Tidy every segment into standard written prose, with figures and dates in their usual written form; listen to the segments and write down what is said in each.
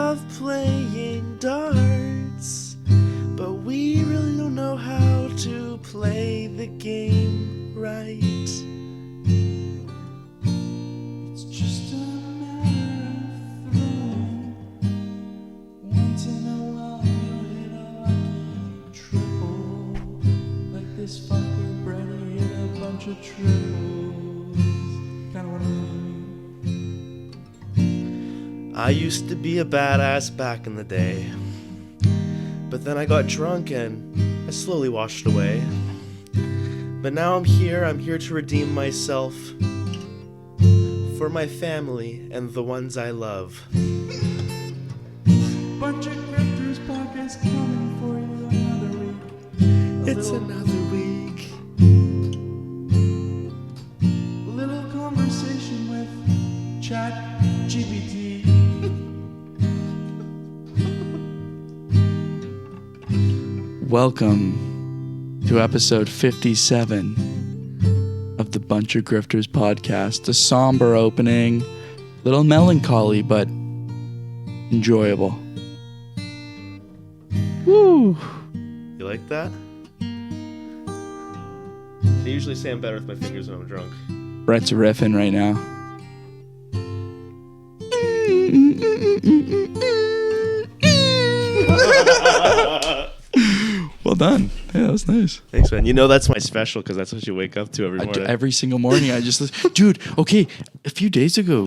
love playing darts, but we really don't know how to play the game right. It's just a matter of throwing. Once in a while you'll hit a lucky triple. Like this fucker Brady hit a bunch of triples. Kinda what I mean. I used to be a badass back in the day, but then I got drunk and I slowly washed away. But now I'm here to redeem myself for my family and the ones I love. Buncha Grifters Podcast coming for you another week. It's another week. A little conversation with Chat GPT. Welcome to episode 57 of the Buncha Grifters Podcast. A somber opening, little melancholy, but enjoyable. Woo! You like that? I usually say I'm better with my fingers when I'm drunk. Brett's riffing right now. Well done. Yeah, that was nice. Thanks, man. You know that's my special because that's what you wake up to every morning. Every single morning I just listen. Dude, okay, a few days ago,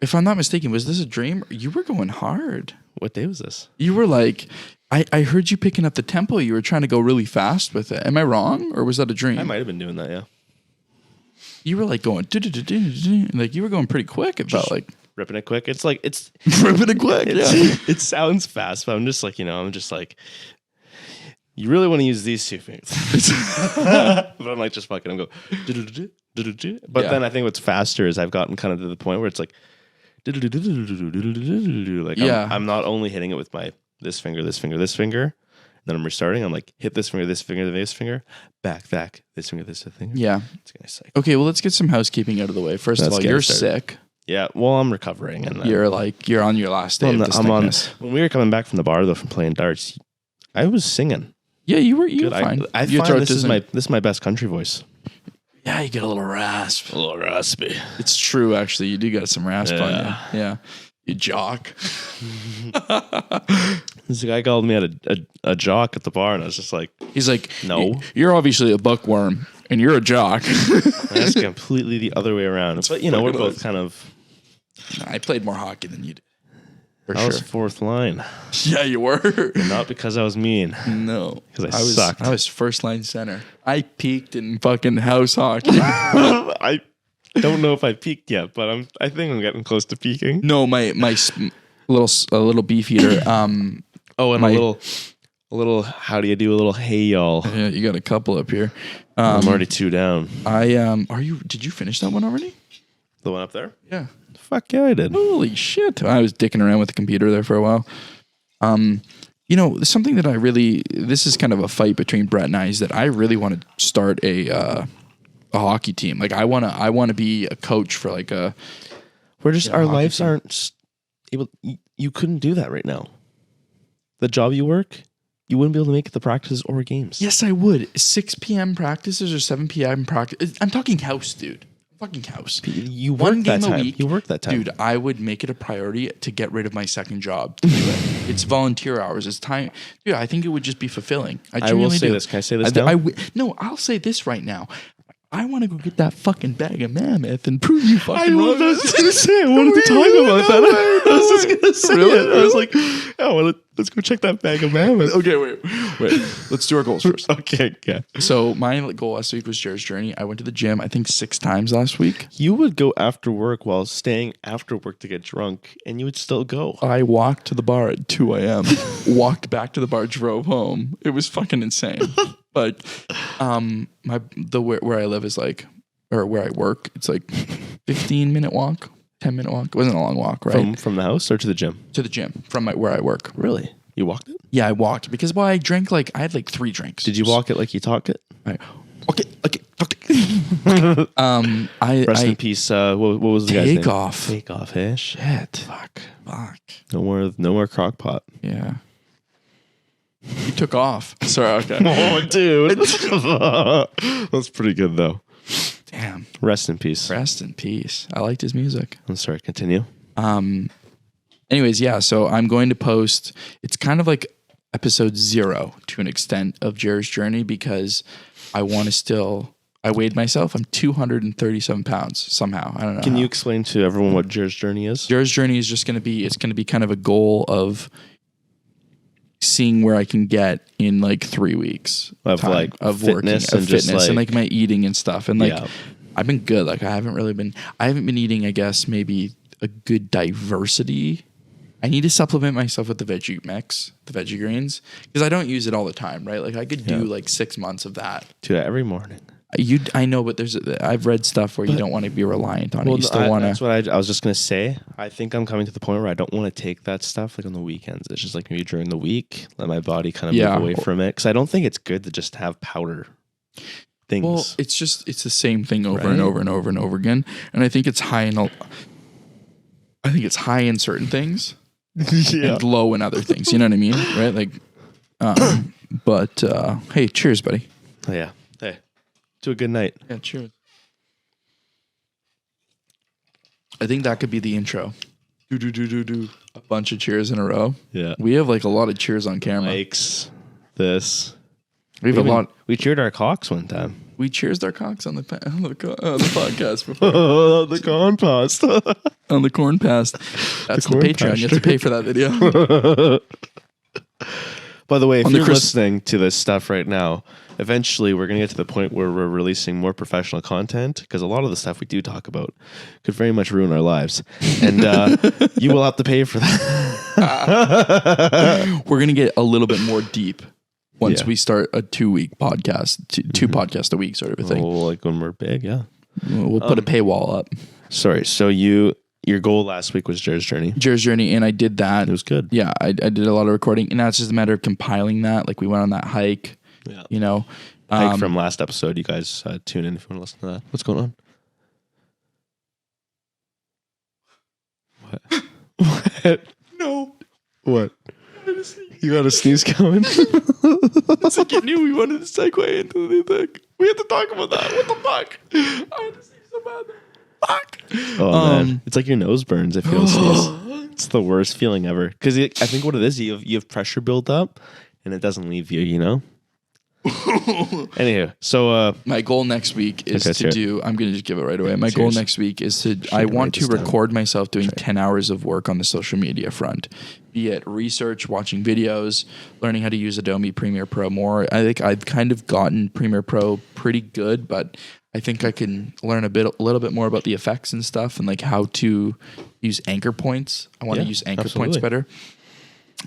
if I'm not mistaken, was this a dream? You were going hard. What day was this? You were like, I heard you picking up the tempo. You were trying to go really fast with it. Am I wrong? Or was that a dream? I might have been doing that, yeah. You were like going, like you were going pretty quick. It felt like. Ripping it quick. It's like, it's. Ripping it quick, yeah. It sounds fast, but I'm just like, I'm just like, you really want to use these two fingers. But I'm like, just fucking, I'm going. But then I think what's faster is I've gotten kind of to the point where it's like, like I'm not only hitting it with my this finger, then I'm restarting. I'm like, hit this finger, this finger, back, this finger, this finger. Yeah. It's gonna say. Okay, well, let's get some housekeeping out of the way. First of all, you're sick. Yeah, well, I'm recovering, and you're on your last day of this thickness. When we were coming back from the bar though, from playing darts, I was singing. Yeah, you were fine. I find this is my best country voice. Yeah, you get a little rasp. A little raspy. It's true, actually. You do got some rasp on you. Yeah. You jock. This guy called me a jock at the bar, and I was just like, he's like, no. You're obviously a buckworm, and you're a jock. That's completely the other way around. But, we're both kind of... I played more hockey than you did. I was fourth line. Yeah, you were. And not because I was mean. No. Because I sucked. I was first line center. I peaked in fucking house hockey. I don't know if I peaked yet, but I think I'm getting close to peaking. No, my little beef eater. A little. How do you do? A little hey y'all. Yeah, you got a couple up here. I'm already 2 down. Did you finish that one already? The one up there? Yeah. Fuck yeah, I did. Holy shit! I was dicking around with the computer there for a while. Something that this is kind of a fight between Brett and I, is that I really want to start a hockey team. Like I want to be a coach for like a. We're just our lives team. Aren't able. You couldn't do that right now. The job you work, you wouldn't be able to make it the practices or games. Yes, I would. 6 p.m. practices or 7 p.m. practice. I'm talking house, dude. Fucking house. You work one game that time. A week. You work that time. Dude, I would make it a priority to get rid of my second job to do it. It's volunteer hours. It's time. Dude, I think it would just be fulfilling. I will say this. Can I say this now? No, I'll say this right now. I want to go get that fucking bag of mammoth and prove you fucking wrong. I was just going to say, I wanted to talk about that. I was just going to say it. I was like, let's go check that bag of mammoth. Okay, wait. Let's do our goals first. Okay, yeah. So my goal last week was Jared's Journey. I went to the gym, I think 6 times last week. You would go after work while staying after work to get drunk, and you would still go. I walked to the bar at 2 a.m., walked back to the bar, drove home. It was fucking insane. But where I live is like, or where I work, it's like 15-minute walk, 10-minute walk. It wasn't a long walk, right? From the house or to the gym? To the gym, from where I work. Really? You walked it? Yeah, I walked because I drank I had 3 drinks. Did you walk it like you talked it? Okay. Rest in peace. What was the guy's name? Takeoff. Takeoff. Hey, Shit. Fuck. No more crock pot. Yeah. You took off. Sorry. Okay. Oh, dude. That's pretty good though. Damn. Rest in peace. Rest in peace. I liked his music. I'm sorry. Continue. Anyways, yeah. So I'm going to post. It's kind of like episode 0 to an extent of Jared's journey because I want to still. I weighed myself. I'm 237 pounds somehow. I don't know. Can you explain to everyone what Jared's journey is? Jared's journey is just going to be. It's going to be kind of a goal of seeing where I can get in like 3 weeks of time, fitness working, and fitness just like, and like my eating and stuff. And like Yeah. I've been good. Like I haven't been eating, I guess, maybe a good diversity. I need to supplement myself with the veggie mix, the veggie greens, because I don't use it all the time, right? Like I could do like 6 months of that. Do that every morning. I know, but I've read stuff where you don't want to be reliant on it. You still want to. That's what I was just gonna say. I think I'm coming to the point where I don't want to take that stuff like on the weekends. It's just like maybe during the week, let my body kind of move away from it. Because I don't think it's good to just have powder things. Well, it's the same thing over and over and over and over again. And I think it's high in certain things and low in other things. You know what I mean? Right? Like, hey, cheers, buddy. Oh, yeah. Hey, to a good night. Yeah, cheers. I think that could be the intro. Do. A bunch of cheers in a row. Yeah. We have like a lot of cheers on camera. Likes this. We have a lot. We cheered our cocks one time. We cheersed our cocks on the podcast before. The corn past. On the corn past. That's the Patreon. pasture. You have to pay for that video. By the way, if On the you're listening to this stuff right now, eventually we're going to get to the point where we're releasing more professional content because a lot of the stuff we do talk about could very much ruin our lives. And you will have to pay for that. We're going to get a little bit more deep once we start a 2-week podcast, two podcasts a week sort of a thing. Oh, like when we're big, yeah. We'll put a paywall up. Sorry, so your goal last week was Jared's Journey. Jared's Journey, and I did that. It was good. Yeah, I did a lot of recording, and now it's just a matter of compiling that. Like we went on that hike, you know. Hike from last episode. You guys tune in if you want to listen to that. What's going on? What? What? No. What? You got a sneeze coming? It's like you knew we wanted to segue into the thing. We had to talk about that. What the fuck? I had to sneeze so bad. Fuck. Oh man, it's like your nose burns if you don't sneeze. It's the worst feeling ever. Because I think what it is, you have pressure built up, and it doesn't leave you. You know. Anywho, so my goal next week is to do. I'm going to just give it right away. My goal next week is to. I want to record myself doing 10 hours of work on the social media front, be it research, watching videos, learning how to use Adobe Premiere Pro more. I think I've kind of gotten Premiere Pro pretty good, but I think I can learn a little bit more about the effects and stuff, and like how to use anchor points. I want to use anchor points better.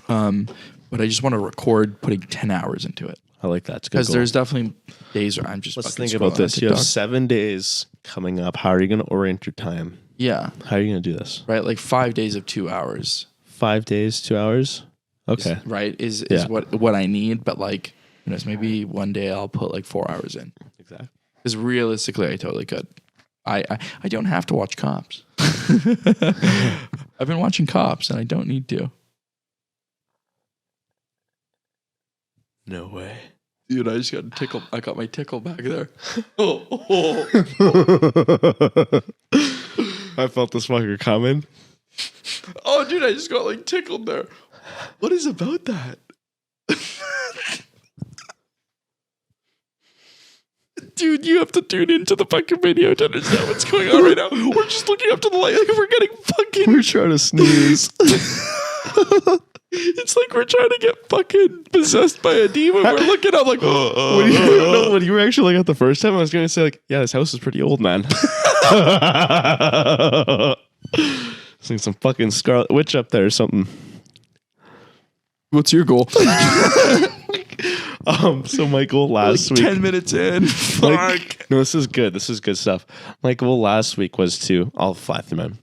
But I just want to record putting 10 hours into it. I like that. Because there's definitely days where I'm just. Let's think about this. You have 7 days coming up. How are you going to orient your time? Yeah. How are you going to do this? Right, like 5 days of 2 hours. 5 days, 2 hours. Okay. Is what I need, but like, you know, maybe one day I'll put like 4 hours in. Exactly. Because realistically, I totally could. I don't have to watch Cops. I've been watching Cops, and I don't need to. No way. Dude, I just got a tickle. I got my tickle back there. I felt this fucker coming. Oh, dude, I just got like tickled there. What is about that? Dude, you have to tune into the fucking video to understand what's going on right now. We're just looking up to the light like we're getting fucking... We're trying to sneeze. It's like we're trying to get fucking possessed by a demon. We're looking up like... When you were actually like at the first time, I was going to say like, yeah, this house is pretty old, man. It's like some fucking Scarlet Witch up there or something. What's your goal? So my goal last week... 10 minutes in. Fuck. No, this is good. This is good stuff. My goal last week was to... I'll fly through, man.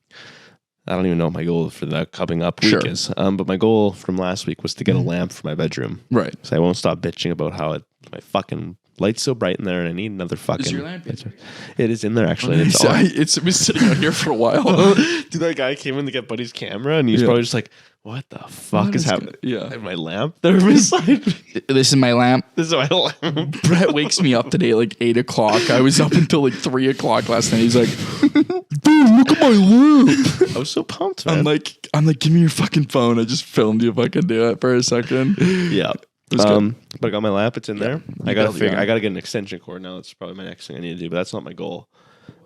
I don't even know what my goal for the coming up week is. But my goal from last week was to get a lamp for my bedroom. Right. So I won't stop bitching about how my fucking Light's so bright in there, and I need another fucking. Is your lamp in? It is in there actually. It's been sitting out here for a while. Dude, that guy came in to get Buddy's camera, and he's probably just like, "What the fuck is happening?" Yeah, and my lamp there beside me. This is my lamp. This is my lamp. Brett wakes me up today at like 8 o'clock. I was up until like 3 o'clock last night. He's like, "Dude, look at my lamp." I was so pumped, man. I'm like, give me your fucking phone. I just filmed you if I can do it for a second. Yeah. But I got my lamp. It's in there. I gotta get an extension cord now. That's probably my next thing I need to do. But that's not my goal.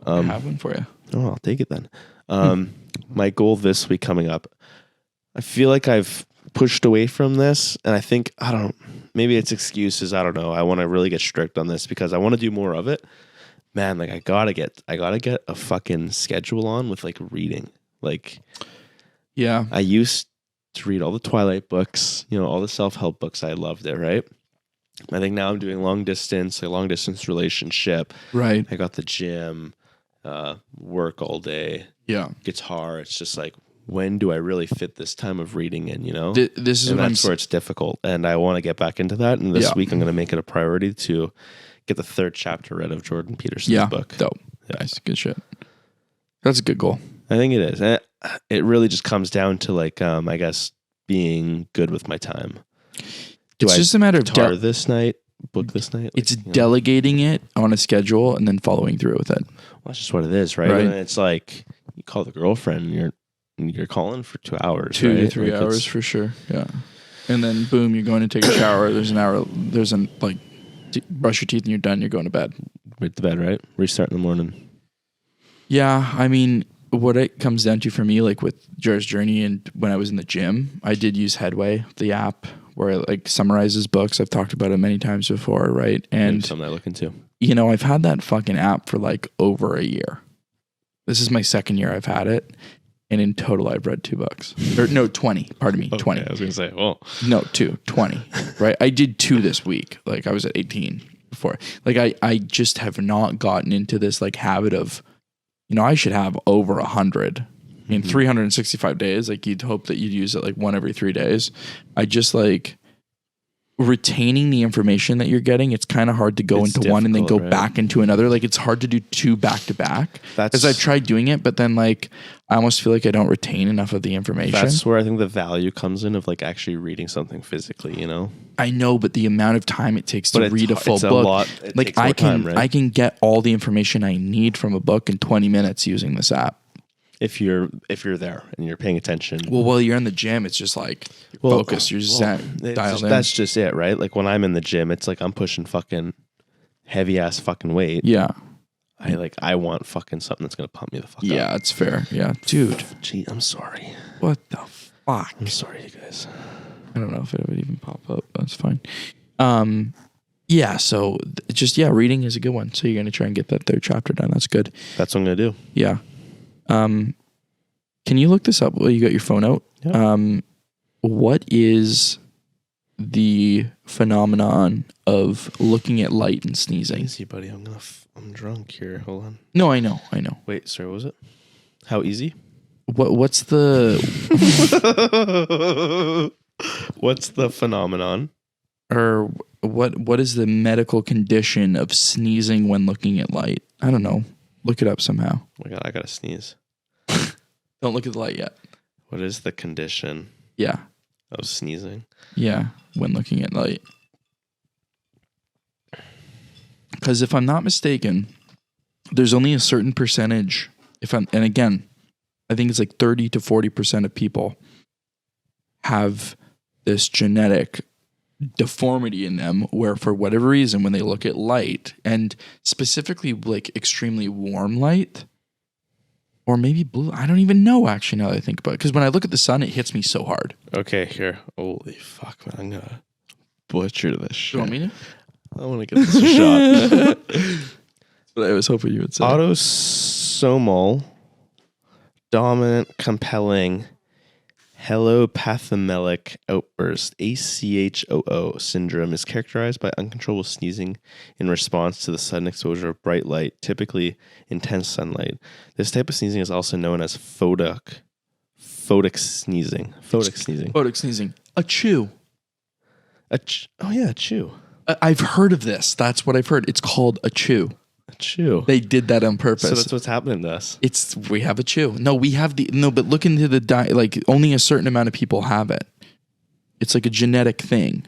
I have one for you. Oh, I'll take it then. My goal this week coming up. I feel like I've pushed away from this, and I think maybe it's excuses. I don't know. I want to really get strict on this because I want to do more of it. Man, like I gotta get a fucking schedule on with like reading. Like, yeah, I used to read all the Twilight books, all the self-help books. I loved it, right? I think now I'm doing a long distance relationship. Right. I got the gym, work all day. Yeah. Guitar. It's just like, when do I really fit this time of reading in, This is where it's difficult. And I want to get back into that. And this week I'm going to make it a priority to get the 3rd chapter read of Jordan Peterson's book. Dope. Yeah. Nice. Good shit. That's a good goal. I think it is. And it really just comes down to like, I guess, being good with my time. It's just a matter of guitar this night, book this night. It's delegating it on a schedule and then following through with it. Well, that's just what it is, right? And it's like you call the girlfriend and you're calling for 2 hours. 2 to 3 hours for sure. Yeah. And then boom, you're going to take a shower. There's an hour. Brush your teeth and you're done. You're going to bed. Right to bed, right? Restart in the morning. Yeah, I mean, what it comes down to for me, like with Jar's Journey and when I was in the gym, I did use Headway, the app where it like summarizes books. I've talked about it many times before, right? And maybe something I look into. I've had that fucking app for like over a year. This is my 2nd year I've had it. And in total, I've read 2 books. Or no, 20. Pardon me, 20. I was going to say, well. No, 20, right? I did 2 this week. Like I was at 18 before. Like I just have not gotten into this like habit of, I should have over 100 in 365 days. Like you'd hope that you'd use it like 1 every 3 days. I just like retaining the information that you're getting. It's kind of hard to go into one and then go back into another. Like it's hard to do 2 back to back. Because I've tried doing it, but then like I almost feel like I don't retain enough of the information. That's where I think the value comes in of like actually reading something physically, I know, but the amount of time it takes to read a full book, like I can get all the information I need from a book in 20 minutes using this app. If you're there and you're paying attention. Well, while you're in the gym, it's just like focus. You're just dialed in. That's just it, right? Like when I'm in the gym, it's like I'm pushing fucking heavy ass fucking weight. Yeah. I want fucking something that's gonna pump me the fuck up. Yeah, it's fair. Yeah, dude. Gee, I'm sorry. What the fuck? I'm sorry, you guys. I don't know if it would even pop up. That's fine. Yeah. So reading is a good one. So you're gonna try and get that 3rd chapter done. That's good. That's what I'm gonna do. Yeah. Can you look this up while you got your phone out? Yeah. What is the phenomenon of looking at light and sneezing? Easy, buddy. I'm drunk here. Hold on. No, I know. Wait, sorry, what was it? How easy? What's the what's the phenomenon? Or what is the medical condition of sneezing when looking at light? I don't know. Look it up somehow. Oh my God, I gotta sneeze. Don't look at the light yet. What is the condition? Yeah. Of sneezing? Yeah, when looking at light. Because if I'm not mistaken, there's only a certain percentage. And again, I think it's like 30 to 40% of people have this genetic deformity in them where for whatever reason, when they look at light and specifically like extremely warm light or maybe blue, I don't even know actually now that I think about it. Because when I look at the sun, it hits me so hard. Okay, here. Holy fuck, man. I'm going to butcher this shit. You want me to? I want to give this a shot. That's what I was hoping you would say. Autosomal dominant compelling helopathamelic outburst ACHOO syndrome is characterized by uncontrollable sneezing in response to the sudden exposure of bright light, typically intense sunlight. This type of sneezing is also known as photic sneezing. Photic sneezing. Photic sneezing. A chew. Oh yeah, a chew. I've heard of this. That's what I've heard. It's called a chew. A chew. They did that on purpose. So that's what's happening to us. We have a chew. No, we have but look into the diet. Like only a certain amount of people have it. It's like a genetic thing.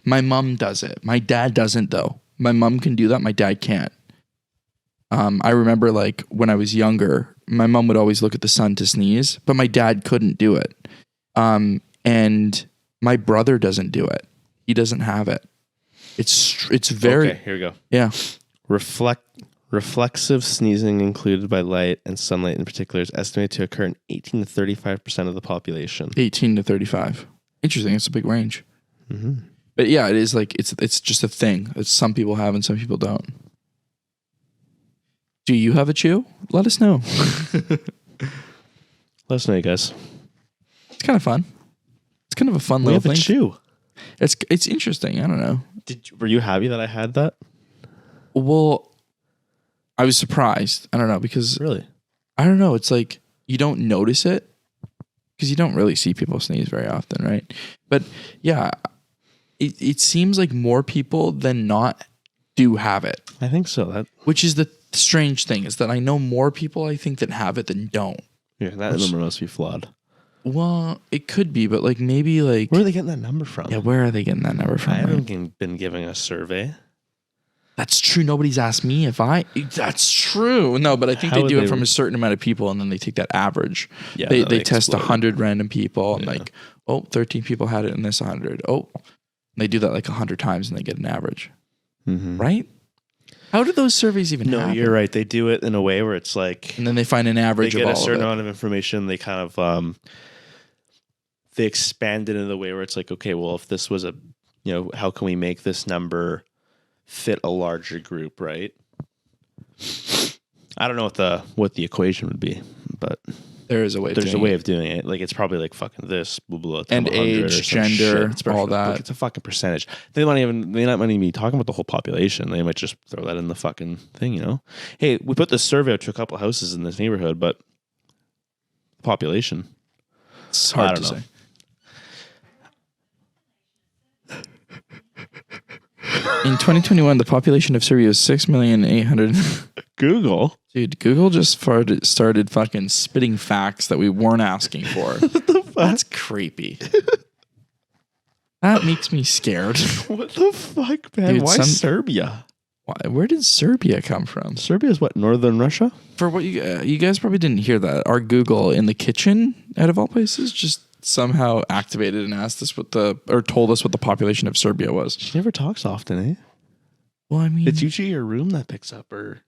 My mom does it. My dad doesn't though. My mom can do that. My dad can't. I remember like when I was younger, my mom would always look at the sun to sneeze, but my dad couldn't do it. And my brother doesn't do it. He doesn't have it. It's very... Okay, here we go. Yeah. Reflexive sneezing included by light and sunlight in particular is estimated to occur in 18 to 35% of the population. 18 to 35. Interesting. It's a big range. Mm-hmm. But yeah, it is like, it's just a thing. It's some people have and some people don't. Do you have a chew? Let us know. Let us know, you guys. It's kind of fun. It's kind of a fun little thing. We have a chew. It's interesting. I don't know. Were you happy that I had that? Well, I was surprised. I don't know because really, I don't know. It's like you don't notice it because you don't really see people sneeze very often, right? But yeah, it seems like more people than not do have it. I think so. Which is the strange thing is that I know more people I think that have it than don't. Yeah, that number must be flawed. Well, it could be, but like maybe like where are they getting that number from? Yeah, where are they getting that number from? I haven't been giving a survey. That's true. Nobody's asked me if that's true. No, but I think they do it from a certain amount of people and then they take that average. Yeah, they test 100 random people and like, 13 people had it in this 100. Oh, they do that like 100 times and they get an average. Mm-hmm. Right? How do those surveys even happen? No, you're right. They do it in a way where it's like... And then they find an average of all of it. They get a certain amount of information. They kind of... they expand it in the way where it's like, okay, well, if this was how can we make this number fit a larger group, right? I don't know what the equation would be, but there is a way. There's a way of doing it. Like it's probably like fucking this, blah blah, and age, gender, all that. Like it's a fucking percentage. They not even be talking about the whole population. They might just throw that in the fucking thing, you know. Hey, we put this survey out to a couple of houses in this neighborhood, but population. It's hard to say. In 2021, the population of Serbia was 6,800,000. Google? Dude, Google just started fucking spitting facts that we weren't asking for. What the fuck? That's creepy. That makes me scared. What the fuck, man? Dude, why Serbia? Where did Serbia come from? Serbia is what, northern Russia? For what you guys probably didn't hear that. Our Google in the kitchen, out of all places, just somehow activated and asked us told us what the population of Serbia was. She never talks often, eh? Well, I mean, it's usually your room that picks up or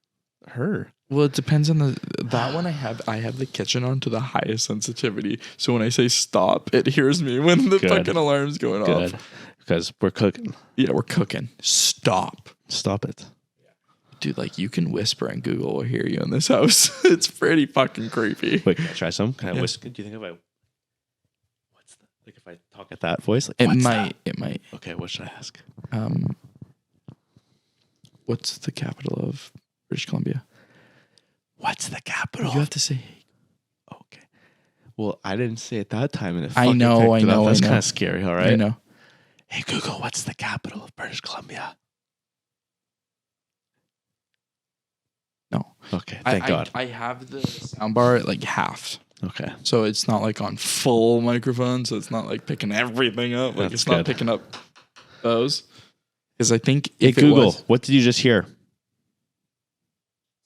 her. Well, it depends on that one. I have the kitchen on to the highest sensitivity, so when I say stop, it hears me when the fucking alarm's going off. Because we're cooking. Yeah, we're cooking. Stop it. Dude, like you can whisper and Google will hear you in this house. It's pretty fucking creepy. Wait, can I try some? Can I whisper? Do you think if I talk at that voice? Like, it might. Okay, what should I ask? What's the capital of British Columbia? What's the capital? You have to say. Okay. Well, I didn't say it that time, and I know. That's kind of scary. All right. I know. Hey Google, what's the capital of British Columbia? No. Okay. Thank God. I have the soundbar at like half. Okay. So it's not like on full microphone, so it's not like picking everything up. Like it's not picking up those. Because I think if Google, what did you just hear? To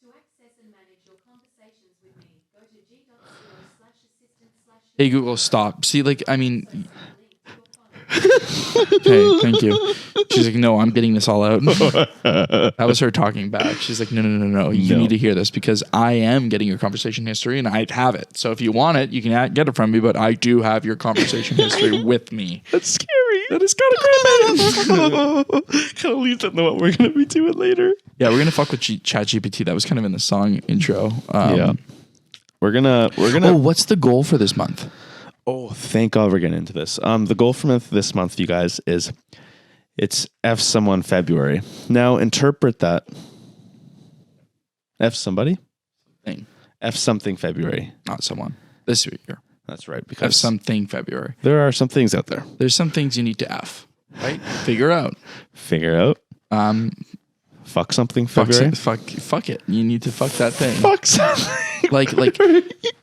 access and manage your conversations with me, go to g.co/assistant/. Hey Google, stop. See, like, I mean. Okay, thank you. She's like, no, I'm getting this all out. That was her talking back. She's like, no. You need to hear this because I am getting your conversation history and I have it. So if you want it, you can get it from me, but I do have your conversation history with me. That's scary. That is kind of creepy. Kind of leads into what we're going to be doing later. Yeah, we're going to fuck with Chat GPT. That was kind of in the song intro. Yeah. We're gonna. Oh, what's the goal for this month? Oh, thank God we're getting into this. The goal for this month, you guys, is it's F someone February. Now interpret that. F somebody? Thing. F something February. Not someone. This year. That's right. Because F something February. There are some things out there. There's some things you need to F. Right? Figure out. Figure out. Fuck something February? Fuck it. You need to fuck that thing. Fuck something. Like,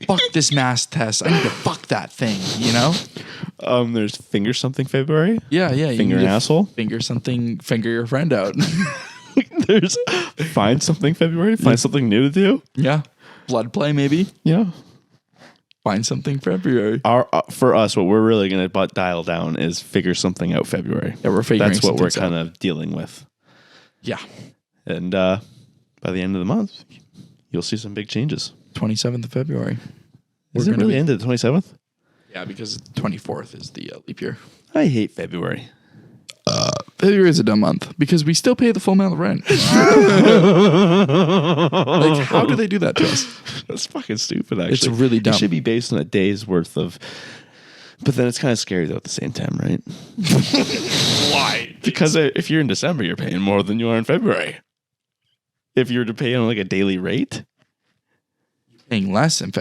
fuck this mass test. I need to fuck that thing, you know? There's finger something February? Yeah. Finger an asshole? Finger something, finger your friend out. There's find something February? Find something new to do? Yeah. Blood play, maybe? Yeah. Find something February. For us, what we're really going to dial down is figure something out February. Yeah, we're figuring That's what we're something kind of dealing with. Yeah. And by the end of the month, you'll see some big changes. 27th of February. Is it really ended the 27th? Yeah, because 24th is the leap year. I hate February. February is a dumb month because we still pay the full amount of rent. Like, how do they do that to us? That's fucking stupid, actually. It's really dumb. It should be based on a day's worth of... But then it's kind of scary, though, at the same time, right? Why? Because if you're in December, you're paying more than you are in February. If you were to pay on like a daily rate... Paying less in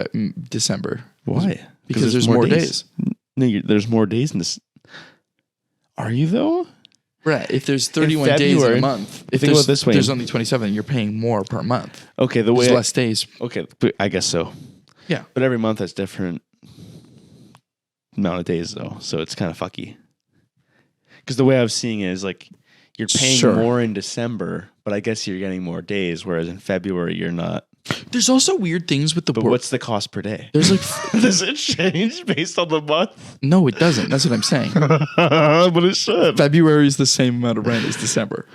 December. Why? Because there's more days. No, there's more days in this. Are you, though? Right. If there's 31 days in a month, if think about it this way. There's only 27, you're paying more per month. Okay, there's less days. Okay, I guess so. Yeah. But every month has different amount of days, though, so it's kind of fucky. Because the way I was seeing it is like you're paying more in December, but I guess you're getting more days, whereas in February you're not. There's also weird things with the... But what's the cost per day? There's like... Does it change based on the month? No, it doesn't. That's what I'm saying. But it should. February is the same amount of rent as December.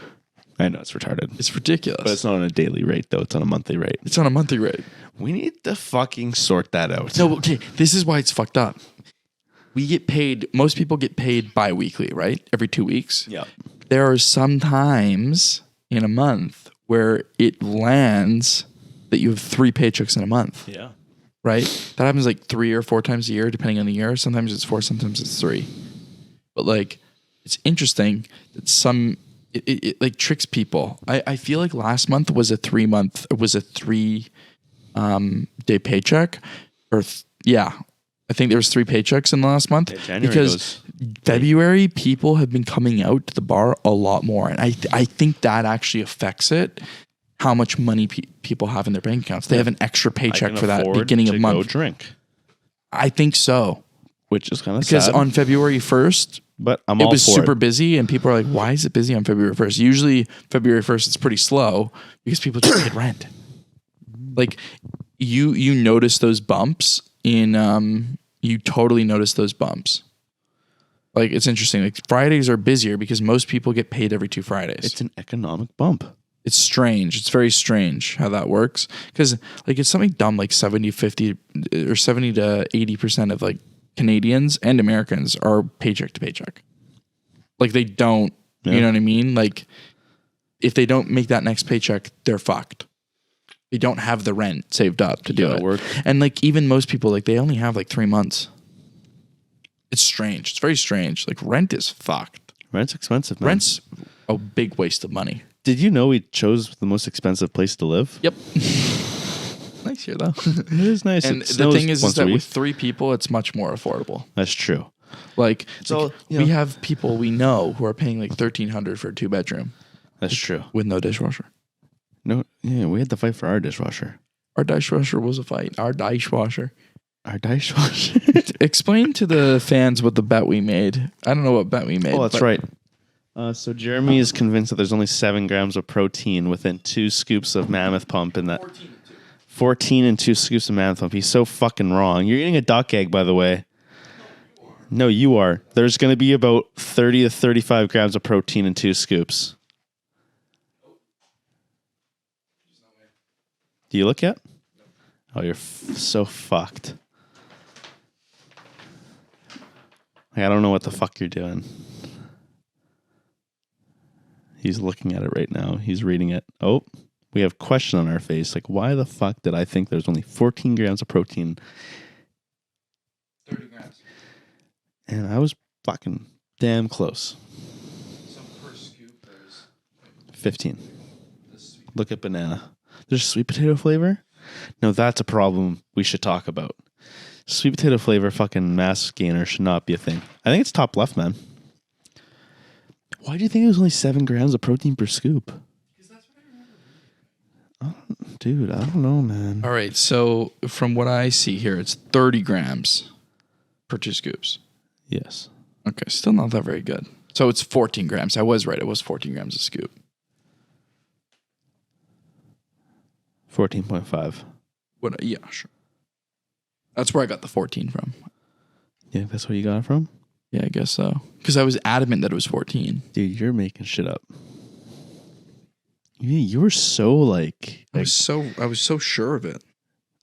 I know, it's retarded. It's ridiculous. But it's not on a daily rate, though. It's on a monthly rate. It's on a monthly rate. We need to fucking sort that out. No, okay. This is why it's fucked up. We get paid... Most people get paid bi-weekly, right? Every 2 weeks. Yeah. There are some times in a month where it lands... that you have 3 paychecks in a month. Yeah. Right? That happens like 3 or 4 times a year, depending on the year. Sometimes it's 4, sometimes it's 3. But like, it's interesting that it like tricks people. I feel like last month was a 3 day paycheck. I think there was 3 paychecks in the last month. Yeah, because February, people have been coming out to the bar a lot more. And I think that actually affects it. How much money people have in their bank accounts. They have an extra paycheck for that beginning of month. Go drink. I think so. Which is kind of sad. Because on February 1st, but it was super busy and people are like, why is it busy on February 1st? Usually February 1st it's pretty slow because people just paid rent. Like you notice those bumps you totally notice those bumps. Like it's interesting. Like Fridays are busier because most people get paid every 2 Fridays. It's an economic bump. It's strange. It's very strange how that works. Because like it's something dumb like 70 to 80% of like Canadians and Americans are paycheck to paycheck. Like they don't, you know what I mean? Like if they don't make that next paycheck, they're fucked. They don't have the rent saved up to do it. Work. And like even most people, like they only have like 3 months. It's strange. It's very strange. Like rent is fucked. Rent's expensive, man. Rent's a big waste of money. Did you know we chose the most expensive place to live? Yep. Nice here, though. It is nice. And the thing is that with 3 people, it's much more affordable. That's true. Like, we have people we know who are paying like $1,300 for a 2-bedroom. That's true. With no dishwasher. No, yeah, we had to fight for our dishwasher. Our dishwasher was a fight. Our dishwasher. Explain to the fans what the bet we made. I don't know what bet we made. Oh, that's right. So Jeremy is convinced that there's only 7 grams of protein within 2 scoops of Mammoth Pump in that. 14 and 2 scoops of Mammoth Pump. He's so fucking wrong. You're eating a duck egg, by the way. No, you are. There's going to be about 30 to 35 grams of protein in 2 scoops. Do you look yet? Oh, you're so fucked. Like, I don't know what the fuck you're doing. He's looking at it right now. He's reading it. Oh, we have question on our face. Like, why the fuck did I think there's only 14 grams of protein? 30 grams. And I was fucking damn close. So per scoop there's 15. Look at banana. There's sweet potato flavor? No, that's a problem we should talk about. Sweet potato flavor fucking mass gainer should not be a thing. I think it's top left, man. Why do you think it was only 7 grams of protein per scoop? Because that's what I remember. Dude, I don't know, man. All right, so from what I see here, it's 30 grams per 2 scoops. Yes. Okay, still not that very good. So it's 14 grams. I was right. It was 14 grams a scoop. 14.5. What? Yeah, sure. That's where I got the 14 from. Yeah, that's where you got it from? Yeah, I guess so. Because I was adamant that it was 14. Dude, you're making shit up. You were so like I was so sure of it.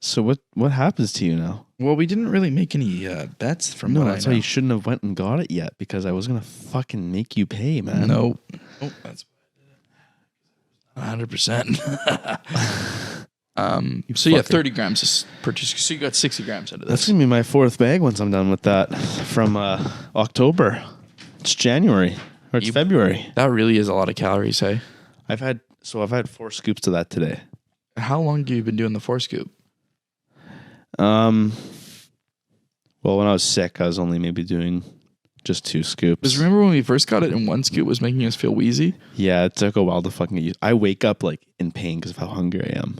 So what happens to you now? Well, we didn't really make any bets from what I know. That's why you shouldn't have went and got it yet, because I was gonna fucking make you pay, man. No. Oh, that's 100%. So yeah, 30 grams per 2 scoops. So you got 60 grams out of this. That's gonna be my 4th bag once I'm done with that from October. It's January or it's February. That really is a lot of calories, hey? I've had 4 scoops of that today. How long have you been doing the 4 scoop? Well, when I was sick, I was only maybe doing just 2 scoops. Because remember when we first got it and 1 scoop was making us feel wheezy? Yeah, it took a while to fucking get used. I wake up like in pain because of how hungry I am.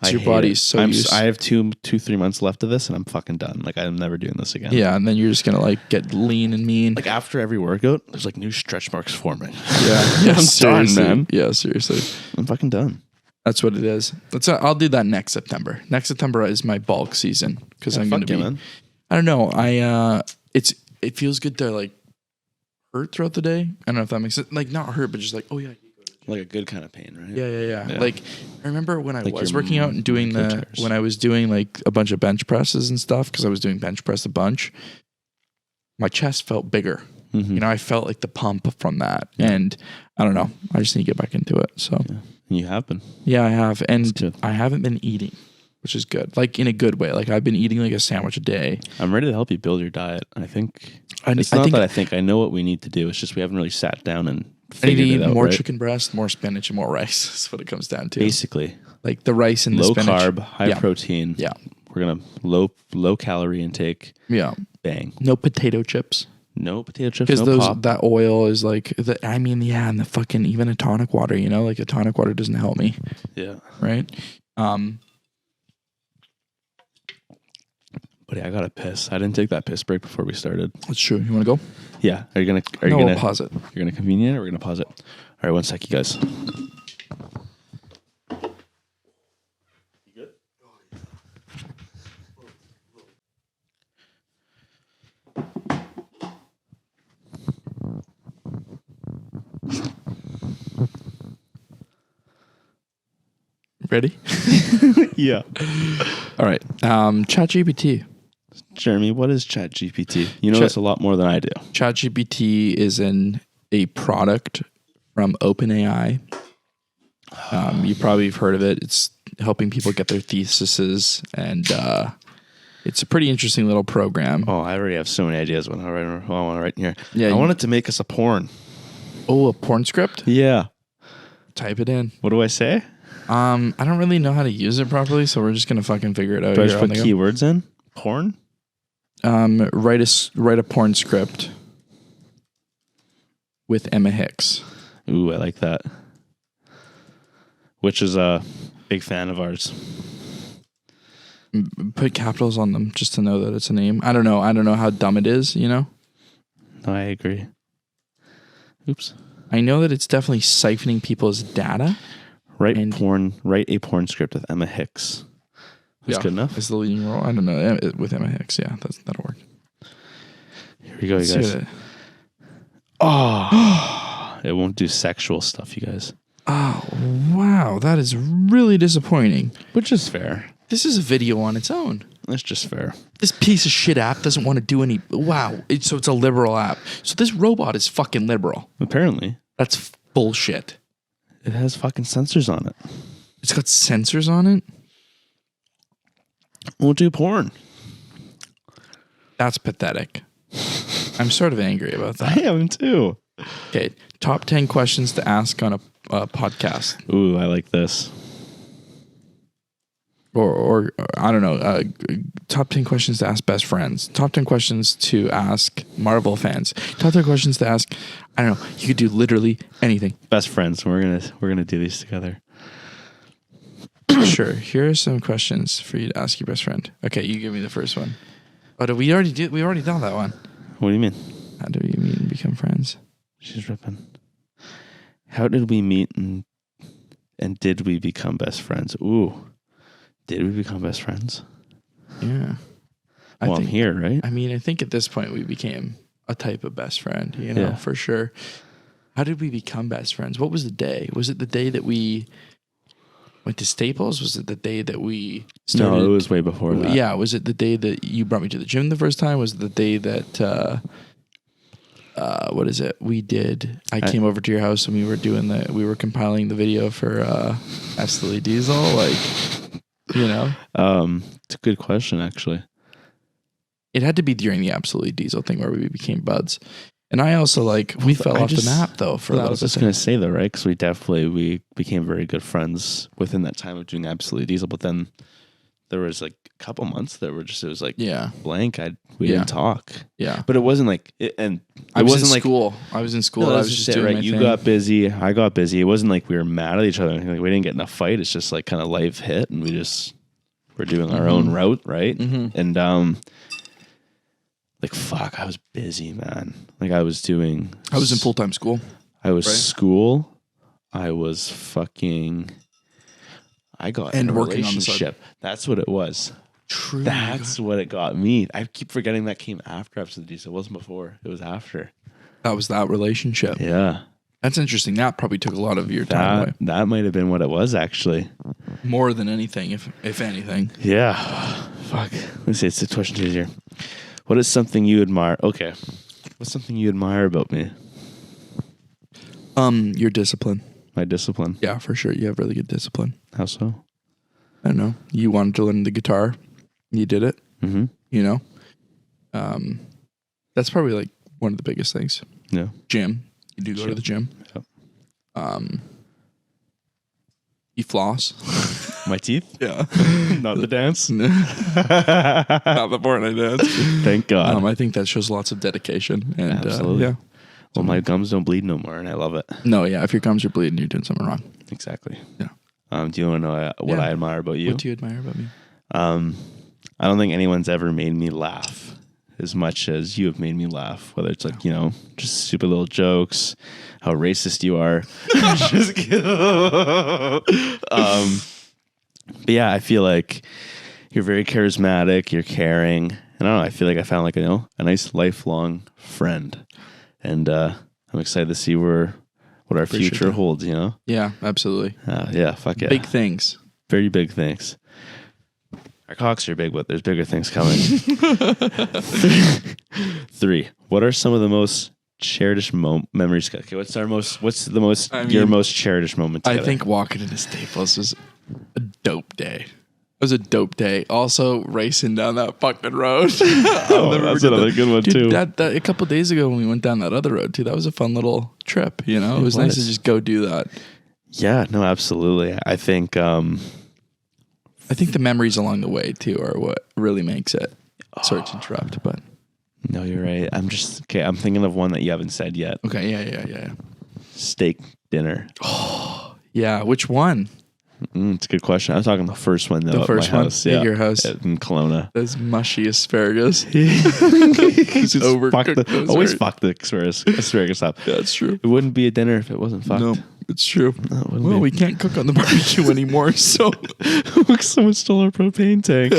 So your body's so used. I have 3 months left of this and I'm fucking done. Like, I'm never doing this again. Yeah, and then you're just gonna like get lean and mean. Like after every workout, there's like new stretch marks forming. Yeah, I'm done, man. Yeah, seriously. I'm fucking done. That's what it is. I'll do that next September. Next September is my bulk season because I'm gonna be. Man. I don't know. It feels good to like hurt throughout the day. I don't know if that makes sense. Like not hurt, but just like, oh yeah. Like a good kind of pain, right? Yeah. Like I remember when I was working out and doing when I was doing like a bunch of bench presses and stuff, because I was doing bench press a bunch, my chest felt bigger. Mm-hmm. You know, I felt like the pump from that. Yeah. And I don't know. I just need to get back into it. So you have been. Yeah, I have. And I haven't been eating, which is good. Like in a good way. Like I've been eating like a sandwich a day. I'm ready to help you build your diet. I know what we need to do. It's just we haven't really sat down and I need to eat more chicken breast, more spinach, and more rice. That's what it comes down to. Basically. Like the rice and the low spinach. Low carb, high protein. Yeah. We're going to low calorie intake. Yeah. Bang. No potato chips. No potato chips, because pop. That oil is like, and the fucking, even a tonic water, you know, like a tonic water doesn't help me. Yeah. Right? Buddy, I gotta piss. I didn't take that piss break before we started. That's true. You want to go? Yeah. Are you gonna we'll pause it. You're gonna convene it, or we're gonna pause it? All right, 1 sec, you guys. You good? Ready? Yeah. All right. Chat GPT. Jeremy, what is Chat GPT? You know this a lot more than I do. Chat GPT is a product from OpenAI. You probably have heard of it. It's helping people get their theses, and it's a pretty interesting little program. Oh, I already have so many ideas what I want to write in here. Yeah, I want it to make us a porn. Oh, a porn script? Yeah. Type it in. What do I say? I don't really know how to use it properly, so we're just gonna fucking figure it out. Do I just put keywords in? Porn? Write a porn script with Emma Hicks. Ooh, I like that. Which is a big fan of ours. Put capitals on them just to know that it's a name. I don't know how dumb it is, you know? No, I agree. Oops. I know that it's definitely siphoning people's data. Write a porn script with Emma Hicks. That's good enough. It's the leading role. I don't know. With Emma Hicks, yeah, that'll work. Here we go, you guys. Oh, it won't do sexual stuff, you guys. Oh, wow. That is really disappointing. Which is fair. This is a video on its own. That's just fair. This piece of shit app doesn't want to do any... Wow. So it's a liberal app. So this robot is fucking liberal. Apparently. That's bullshit. It has fucking sensors on it. It's got sensors on it? Won't do porn. That's pathetic. I'm sort of angry about that. I am too. Okay. Top 10 questions to ask on a podcast. Ooh, I like this. or I don't know, top 10 questions to ask best friends, top 10 questions to ask Marvel fans, top 10 questions to ask, I don't know, you could do literally anything. Best friends. We're gonna do these together. Sure. Here are some questions for you to ask your best friend. Okay, you give me the first one. Oh, did we already done that one. What do you mean? How do you meet and become friends? She's ripping. How did we meet and did we become best friends? Ooh. Did we become best friends? Yeah. I'm here, right? I mean, I think at this point we became a type of best friend, you know, for sure. How did we become best friends? What was the day? Was it the day that we went to Staples? Was it the day that we started? No, it was way before that. Yeah. Was it the day that you brought me to the gym the first time? Was it the day that, what is it? I came over to your house and we were compiling the video for Absolutely Diesel, like, you know? It's a good question, actually. It had to be during the Absolutely Diesel thing where we became buds. And I also we fell off the map though for a little bit. I was just going to say though, right? Because we became very good friends within that time of doing Absolutely Diesel. But then there was a couple months that were just, it was blank. We didn't talk. Yeah. But it wasn't I was in school. I was in school. No, I was just doing my you thing. got busy. I got busy. It wasn't like we were mad at each other. Like, we didn't get in a fight. It's just kind of life hit and we're doing our own route. Right. Mm-hmm. And, I was busy, man. I was in full-time school. I was school. I was I got in a working on the relationship. That's what it was. True. That's what it got me. I keep forgetting that came after Episode D. So it wasn't before. It was after. That was that relationship. Yeah. That's interesting. That probably took a lot of your time away. That might have been what it was, actually. More than anything, if anything. Yeah. Fuck. Let's see. It's a question easier. What is something you admire? Okay. What's something you admire about me? Your discipline. My discipline? Yeah, for sure. You have really good discipline. How so? I don't know. You wanted to learn the guitar. You did it. Mm-hmm. You know? That's probably one of the biggest things. Yeah. Gym. You do go to the gym. Yep. You floss. My teeth? Yeah. Not the dance? Not the Fortnite dance. Thank God. I think that shows lots of dedication. And, absolutely. Yeah. Well, my gums don't bleed no more, and I love it. No, yeah. If your gums are bleeding, you're doing something wrong. Exactly. Yeah. Do you want to know what I admire about you? What do you admire about me? I don't think anyone's ever made me laugh as much as you have made me laugh. Whether it's just stupid little jokes, how racist you are. Just kidding. But yeah, I feel like you're very charismatic. You're caring, and I don't know. I feel like I found a nice lifelong friend, and I'm excited to see what our future holds. You know? Yeah, absolutely. Yeah, fuck yeah. Big things. Very big things. Our cocks are big, but there's bigger things coming. 3. What are some of the most cherished memories? Okay, what's the most your most cherished moment together? I think walking into Staples was a dope day. It was a dope day. Also, racing down that fucking road. That's another good one, too. That a couple of days ago when we went down that other road, too, that was a fun little trip, you know? It was nice to just go do that. Yeah, no, absolutely. I think the memories along the way, too, are what really makes it. Sorry to interrupt, but... No, you're right. I'm thinking of one that you haven't said yet. Okay, yeah. Steak dinner. Oh, yeah. Which one? It's a good question. I'm talking the first one, though. The first one? House. At your house. In Kelowna. Those mushy asparagus. Always fuck the asparagus up. Yeah, that's true. It wouldn't be a dinner if it wasn't fucked. No, it's true. No, we can't cook on the barbecue anymore, so... Someone stole our propane tank.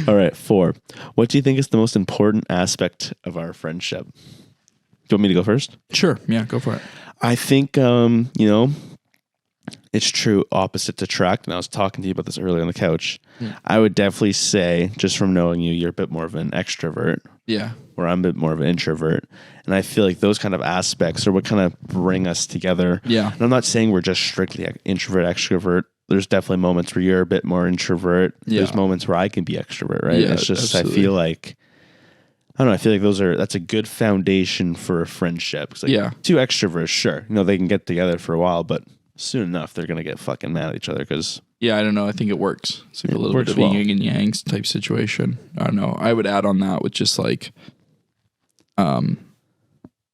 All right, 4. What do you think is the most important aspect of our friendship? Do you want me to go first? Sure. Yeah, go for it. I think, it's true, opposites attract. And I was talking to you about this earlier on the couch. Yeah. I would definitely say, just from knowing you, you're a bit more of an extrovert. Yeah. Where I'm a bit more of an introvert. And I feel like those kind of aspects are what kind of bring us together. Yeah. And I'm not saying we're just strictly introvert, extrovert. There's definitely moments where you're a bit more introvert. Yeah. There's moments where I can be extrovert, right? Yeah, it's just, absolutely. I feel like that's a good foundation for a friendship. It's two extroverts, sure. They can get together for a while, but soon enough they're gonna get fucking mad at each other because. Yeah, I don't know. I think it works. It's like a little bit of a yin and yang type situation. I don't know. I would add on that with just like, I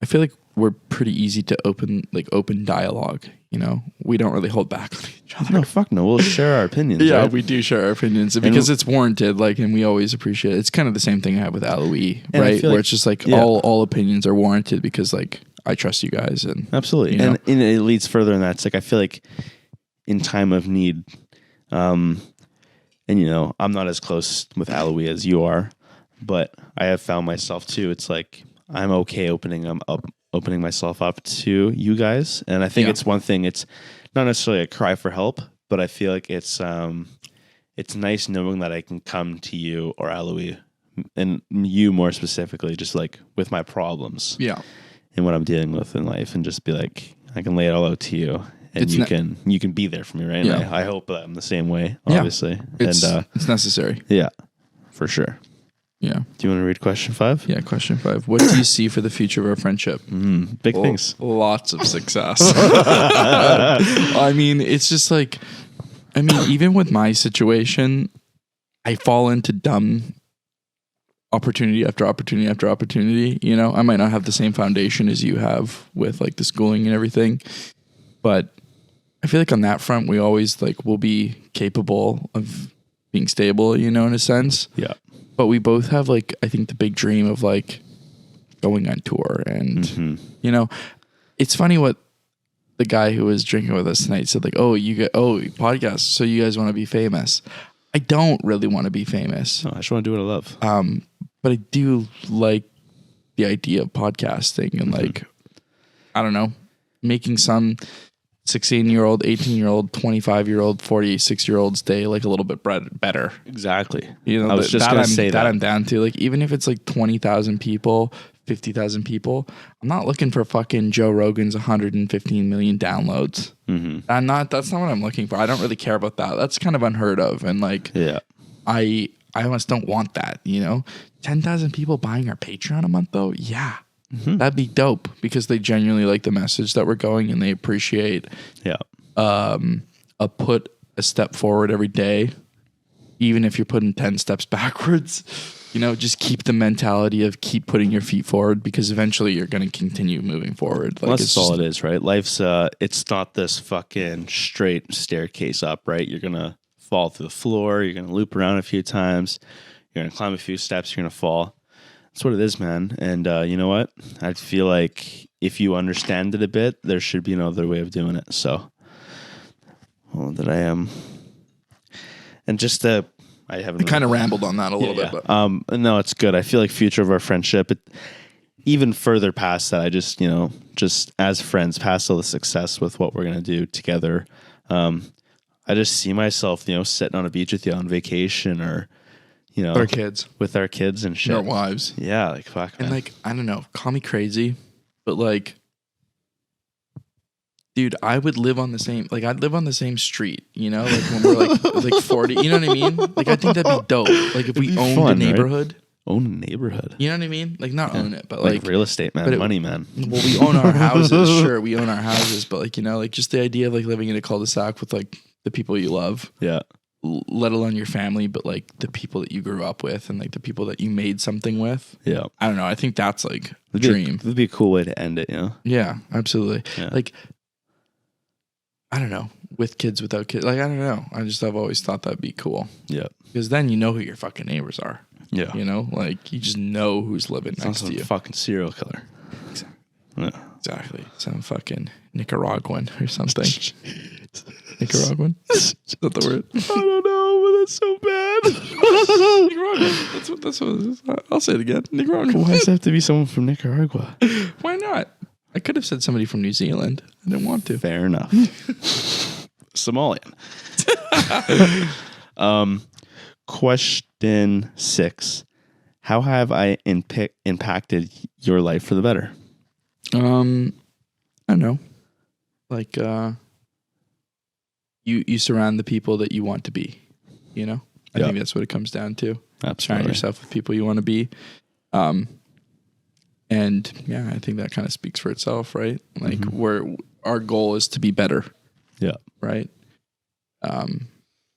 feel like we're pretty easy to open dialogue. You know, we don't really hold back on each other. No, fuck no. We'll share our opinions. Yeah, right? we do share our opinions because it's warranted. Like, and we always appreciate it. It's kind of the same thing I have with Aloe, right? Where it's just like all opinions are warranted because like I trust you guys and absolutely. You know? And it leads further than that. It's like I feel like in time of need. And you know, I'm not as close with Aloe as you are, but I have found myself too. It's like I'm okay opening myself up to you guys, and I think it's one thing. It's not necessarily a cry for help, but I feel like it's nice knowing that I can come to you or Aloe, and you more specifically, just like with my problems, and what I'm dealing with in life, and just be like, I can lay it all out to you. And you can be there for me, right? Yeah. And I hope that I'm the same way, obviously. It's necessary. Yeah, for sure. Yeah. Do you want to read question 5? Yeah, question 5. What do you see for the future of our friendship? Big things. Lots of success. I mean, it's just like, even with my situation, I fall into dumb opportunity after opportunity after opportunity. You know, I might not have the same foundation as you have with like the schooling and everything, but I feel like on that front, we always like will be capable of being stable, you know, in a sense. Yeah. But we both have like, I think the big dream of like going on tour and, you know, it's funny what the guy who was drinking with us tonight said like, podcast. So you guys want to be famous. I don't really want to be famous. No, I just want to do what I love. But I do like the idea of podcasting and like, I don't know, making some 16-year-old, 18-year-old, 25-year-old, 46-year-old's day like a little bit better. Exactly. You know, I was just going to say that. I'm down to. Like, even if it's like 20,000 people, 50,000 people, I'm not looking for fucking Joe Rogan's 115 million downloads. That's not what I'm looking for. I don't really care about that. That's kind of unheard of. And like, I almost don't want that, you know? 10,000 people buying our Patreon a month though? Yeah. That'd be dope because they genuinely like the message that we're going and they appreciate put a step forward every day, even if you're putting 10 steps backwards. You know, just keep the mentality of keep putting your feet forward because eventually you're going to continue moving forward. Like, that's all it is, right? Life's it's not this fucking straight staircase up, right? You're gonna fall through the floor, you're gonna loop around a few times, you're gonna climb a few steps, you're gonna fall. That's what it is, man. And you know what? I feel like if you understand it a bit, there should be another way of doing it. So, that I am. And just I haven't. I kind of rambled on that a little bit. But. No, it's good. I feel like future of our friendship, even further past that, I just, you know, just as friends, past all the success with what we're going to do together, I just see myself, you know, sitting on a beach with you on vacation or, you know, with our kids and shit. Our wives. Yeah, like fuck. And man. like, I don't know, call me crazy, but like, dude, I would live on the same, like I'd live on the same street, you know, like when we're like 40, you know what I mean? Like, I think that'd be dope. Like if we owned a neighborhood. Right? Own a neighborhood. You know what I mean? Like not own it, but like real estate, man, money, man. Well, we own our houses. Sure, we own our houses, but like, you know, like just the idea of like living in a cul-de-sac with like the people you love. Yeah. Let alone your family, but like the people that you grew up with and like the people that you made something with. Yeah. I don't know. I think that's like the dream. It'd be a cool way to end it, you know? Yeah, absolutely. Yeah. Like, I don't know, with kids, without kids. Like, I don't know. I've always thought that'd be cool. Yeah. Because then you know who your fucking neighbors are. Yeah. You know, like you just know who's living next to you. Fucking serial killer. Exactly. Yeah. Exactly. Some fucking Nicaraguan or something. Nicaraguan? Is that the word? I don't know, but that's so bad. Nicaraguan. That's what it is. I'll say it again. Nicaraguan. Why does it have to be someone from Nicaragua? Why not? I could have said somebody from New Zealand. I didn't want to. Fair enough. Somalian. Question 6. How have I impacted your life for the better? I don't know. Like, you surround the people that you want to be, you know? I think that's what it comes down to. Absolutely. Surround yourself with people you want to be. And yeah, I think that kind of speaks for itself, right? Like our goal is to be better. right?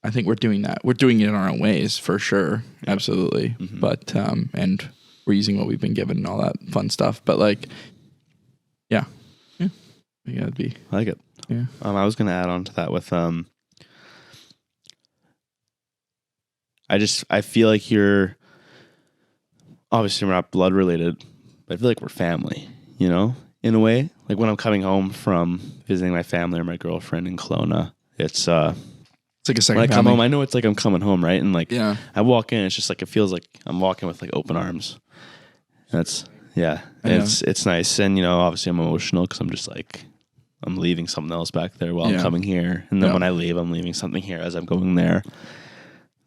I think we're doing that. We're doing it in our own ways for sure. Yeah. Absolutely. Mm-hmm. But, and we're using what we've been given and all that fun stuff. But like, yeah. I think that'd be. I like it. Yeah. I was going to add on to that with, I feel like you're, obviously we're not blood related, but I feel like we're family, you know, in a way. Like when I'm coming home from visiting my family or my girlfriend in Kelowna, it's like a second when I come family. home, I know it's like I'm coming home, right? And like, yeah. I walk in, it's just like, it feels like I'm walking with like open arms. That's, yeah, it's nice. And, you know, obviously I'm emotional because I'm just like, I'm leaving something else back there while I'm coming here. And then when I leave, I'm leaving something here as I'm going there.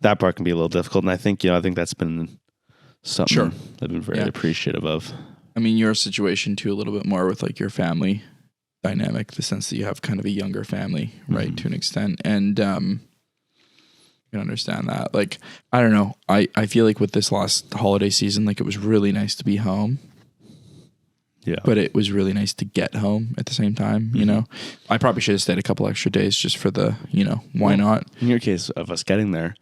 That part can be a little difficult. And I think that's been something I've been very appreciative of. I mean, your situation too, a little bit more with like your family dynamic, the sense that you have kind of a younger family, right, to an extent. And you can understand that. Like, I don't know. I feel like with this last holiday season, like it was really nice to be home. Yeah. But it was really nice to get home at the same time, you know? I probably should have stayed a couple extra days just for the, you know, why not? In your case of us getting there,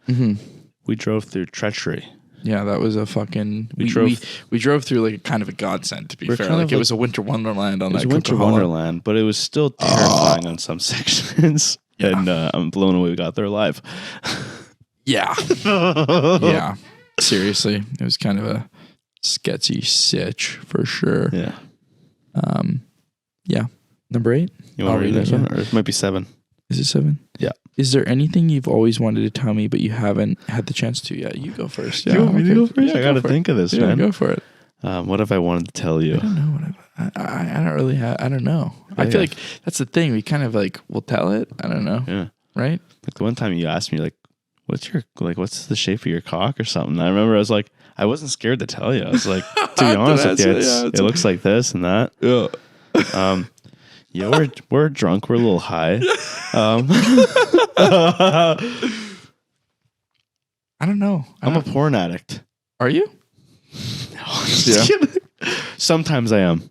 we drove through treachery. Yeah, that was a fucking... We drove through like kind of a godsend, to be fair. Like it was a winter wonderland on that. It was winter wonderland, but it was still terrifying on some sections. Yeah. And I'm blown away we got there alive. Yeah. Yeah. Seriously. It was kind of a sketchy sitch for sure. Yeah. Yeah. Number 8? You want to read this one? Or it might be 7. Is it 7? Yeah. Is there anything you've always wanted to tell me, but you haven't had the chance to yet? You go first. Yeah, you want me to go first? Yeah, I got to think of this, man. Go for it. What have I wanted to tell you? I don't know. I don't really have. I don't know. I feel like that's the thing. We kind of like, we'll tell it. I don't know. Yeah. Right? Like the one time you asked me, like, what's the shape of your cock or something? I remember I was like, I wasn't scared to tell you. I was like, to be honest with you, it looks like this and that. Yeah. Yeah, we're drunk. We're a little high. I don't know. I'm a porn addict. Are you? No, I'm just kidding. Sometimes I am.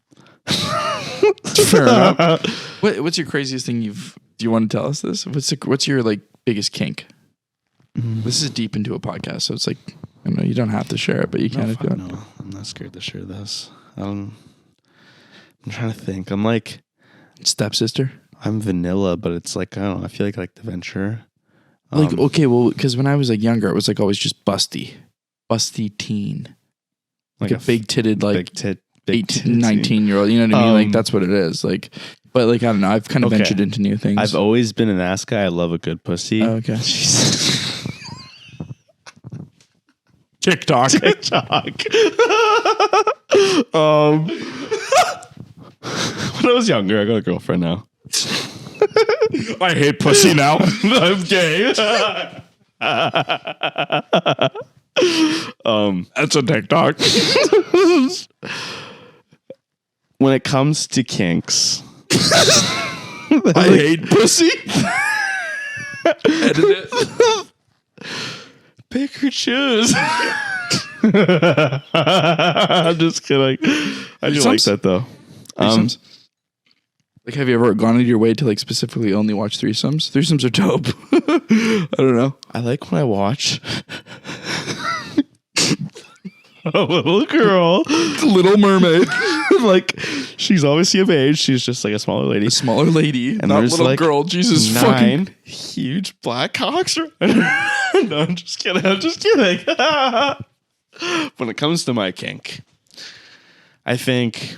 Fair enough. What's your craziest thing do you want to tell us this? What's your like biggest kink? This is deep into a podcast, so it's like, I know you don't have to share it, but you can if you want. No, I'm not scared to share this. I'm trying to think. I'm like stepsister. I'm vanilla, but it's like, I don't know. I feel like the venture. Like, okay, well, because when I was like younger, it was like always just busty teen, like a big titted, like 18, 19-year-old. You know what I mean? Like that's what it is. Like, but like I don't know. I've kind of ventured into new things. I've always been an ass guy. I love a good pussy. Oh, okay. TikTok. When I was younger, I got a girlfriend now. I hate pussy now. I'm gay. That's a TikTok. When it comes to kinks, I hate pussy. Edit it. Pick or choose. I'm just kidding. I do like that though. Like, have you ever gone out of your way to like specifically only watch threesomes? Threesomes are dope. I don't know. I like when I watch a little girl, the Little Mermaid. Like, she's obviously of age. She's just like a smaller lady. A smaller lady, and not there's little like girl. Jesus 9 fucking huge black cocks. No, I'm just kidding. When it comes to my kink, I think,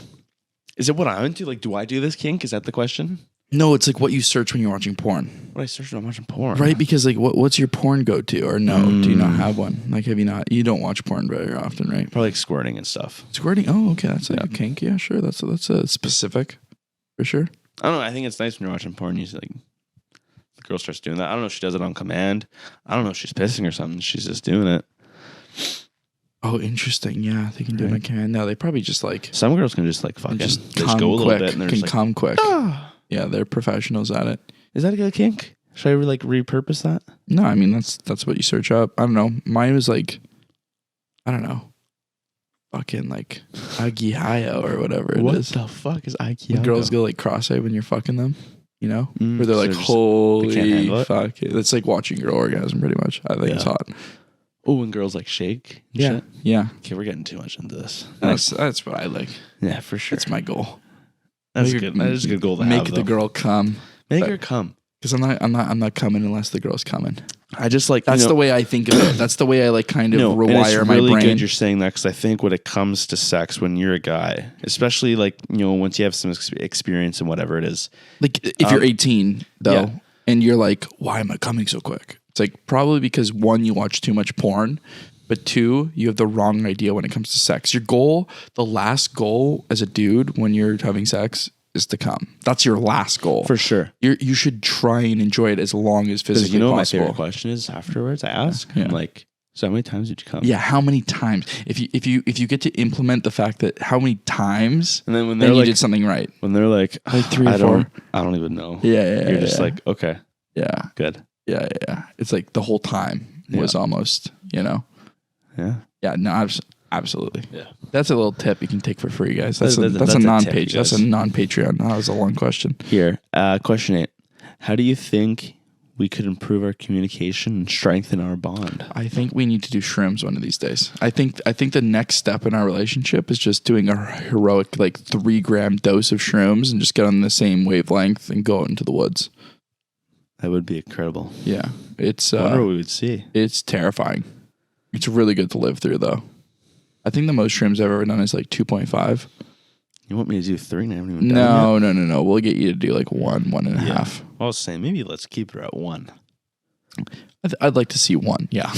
is it what I'm into? Like, do I do this kink? Is that the question? No, it's like what you search when you're watching porn. What I search when I'm watching porn, right? Because like, what's your porn go to? Or no, do you not have one? Like, have you not? You don't watch porn very often, right? Probably like squirting and stuff. Squirting. Oh, okay, that's like a kink. Yeah, sure. That's a specific, for sure. I don't know. I think it's nice when you're watching porn. You see, like, the girl starts doing that. I don't know if she does it on command. I don't know if she's pissing or something. She's just doing it. Oh, interesting. Yeah, they can do it on command. No, they probably just like some girls can just like fucking just go a little quick, bit and they're can just like, come quick. Ah. Yeah, they're professionals at it. Is that a good kink? Should I like repurpose that? No, I mean that's what you search up. I don't know. Mine was like, I don't know, fucking like Agihayo or whatever it is. What the fuck is Agihayo? Girls go like cross-eyed when you're fucking them. You know, where they're like, they can't holy handle it? fuck. It's like watching your orgasm pretty much. I think it's hot. Oh, when girls like shake. And Yeah. shit. Yeah. Okay, we're getting too much into this. That's what I like. Yeah, for sure. That's my goal. That's Make good. That is a good goal to Make have. the girl come. Make her come. Because I'm not coming unless the girl's coming. I just like That's the way I think of it. That's the way I like kind of and rewire it's my really brain. good you're saying that because I think when it comes to sex, when you're a guy, especially like once you have some experience in whatever it is, Like if you're 18 though, yeah. and you're like, why am I coming so quick? It's like probably because 1, you watch too much porn, but 2, you have the wrong idea when it comes to sex. Your goal, the last goal as a dude when you're having sex is to come. That's your last goal. for sure. You should try and enjoy it as long as Because physically what my possible. favorite question is afterwards. I ask, Yeah. I'm like, so how many times did you come? Yeah, how many times? If you get to implement the fact that how many times, And then when then they're you like, did something right. when they're like 3 or I 4. don't even know. Yeah, You're just yeah. like, okay, Yeah, good. yeah. It's like the whole time was almost, Yeah. Yeah, no, absolutely. Yeah. That's a little tip you can take for free, guys. That's That's a a tip, non-page. you That's a guys. non-Patreon. That was a long question. Here, question 8. How do you think we could improve our communication and strengthen our bond? I think we need to do shrooms one of these days. I think the next step in our relationship is just doing a heroic like 3-gram dose of shrooms and just get on the same wavelength and go out into the woods. That would be incredible. Yeah, it's I wonder what we would see. it's terrifying. It's really good to live through though. I think the most shrooms I've ever done is like 2.5. You want me to do 3 and I haven't even done it yet? No. We'll get you to do like 1.5. Yeah. I was saying maybe let's keep her at 1. I'd like to see 1. Yeah.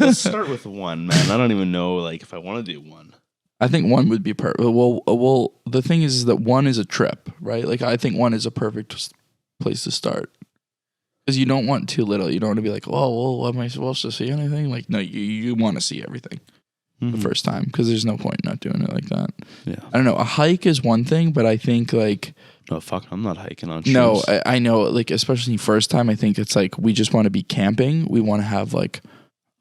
Let's start with 1, man. I don't even know like if I want to do 1. I think 1 would be perfect. Well, the thing is that 1 is a trip, right? Like I think 1 is a perfect place to start. Because you don't want too little. You don't want to be like, oh, well, am I supposed to see anything? Like, no, you want to see everything the first time. Because there's no point in not doing it like that. Yeah. I don't know. A hike is one thing, but I think like... No, fuck, I'm not hiking on shrooms. No, I know. Like, especially first time, I think it's like we just want to be camping. We want to have like...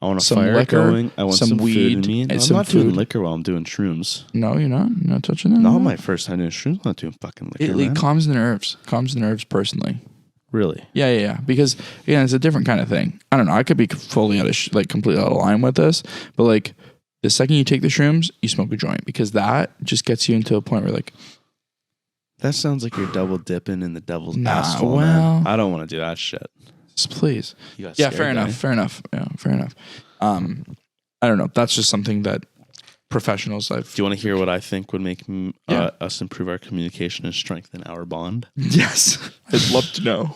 I want a some fire liquor, going. I want some some weed, food in me. and No, I'm some not doing food. liquor while I'm doing shrooms. No, you're not? You're not touching that? Not my first time doing shrooms. I'm not doing fucking liquor, It man. calms the nerves. Calms the nerves personally. Really? Yeah. Because it's a different kind of thing. I don't know. I could be fully completely out of line with this, but like the second you take the shrooms, you smoke a joint because that just gets you into a point where like, That sounds like you're double dipping in the devil's Nah, asshole, well- man. I don't want to do that shit. please. You got Yeah, scared, fair enough. guy. Fair enough. Yeah, fair enough. I don't know. That's just something that professionals I've. Do you want to hear what I think would make Yeah. us improve our communication and strengthen our bond? Yes, I'd love to know.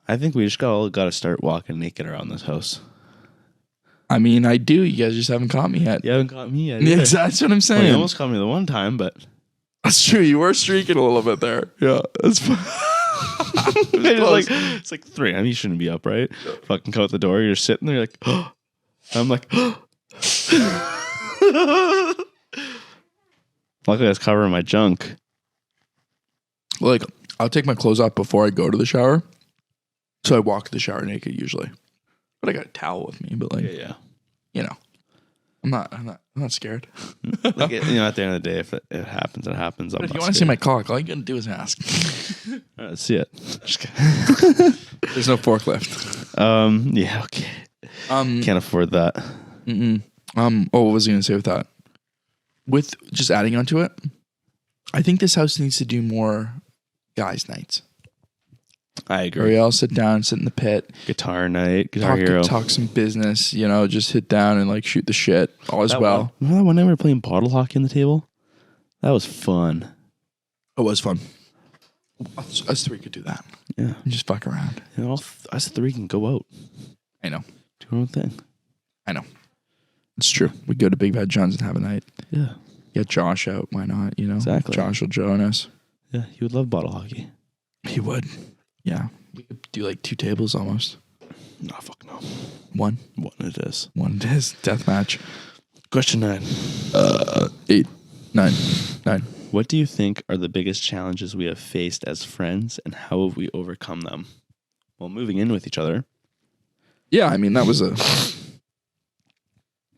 I think we just got to start walking naked around this house. I mean, I do. You guys just haven't caught me yet. You haven't caught me yet. Yeah, either. that's what I'm Well, saying. you almost caught me the one time, but That's true. You were streaking a little bit there. Yeah, that's fine. it's like 3. I mean, you shouldn't be up, right? Fucking come out the door. You're sitting there, like, oh. I'm like, luckily I was covering my junk. Like, I'll take my clothes off before I go to the shower. So I walk to the shower naked usually. But I got a towel with me. But like, Yeah. you know, I'm not scared. Like, at the end of the day, if it happens, it happens. I'm If you not want to see my cock, all you gotta do is ask. All right, let's see it. Just kidding. There's no forklift. Yeah, okay. Can't afford that. What was I gonna say with that? With just adding onto it, I think this house needs to do more guys' nights. I Where agree. we all sit down, sit in the pit, Guitar night, Guitar Hero. talk some business, just hit down and like shoot the shit. All as well. Remember that one night we were playing bottle hockey on the table? That was fun. It was fun. Us 3 could do that. Yeah. And just fuck around. Us 3 can go out. I know. Do our own thing. I know. It's true. We go to Big Bad John's and have a night. Yeah. Get Josh out. Why not? Exactly. Josh will join us. Yeah, you would love bottle hockey. He would. Yeah. We could do like 2 tables almost. No, fuck no. 1. One it is. 1 it is. Death match. Question 9. 8, 9, 9. What do you think are the biggest challenges we have faced as friends, and how have we overcome them? Well, moving in with each other. Yeah, I mean, that was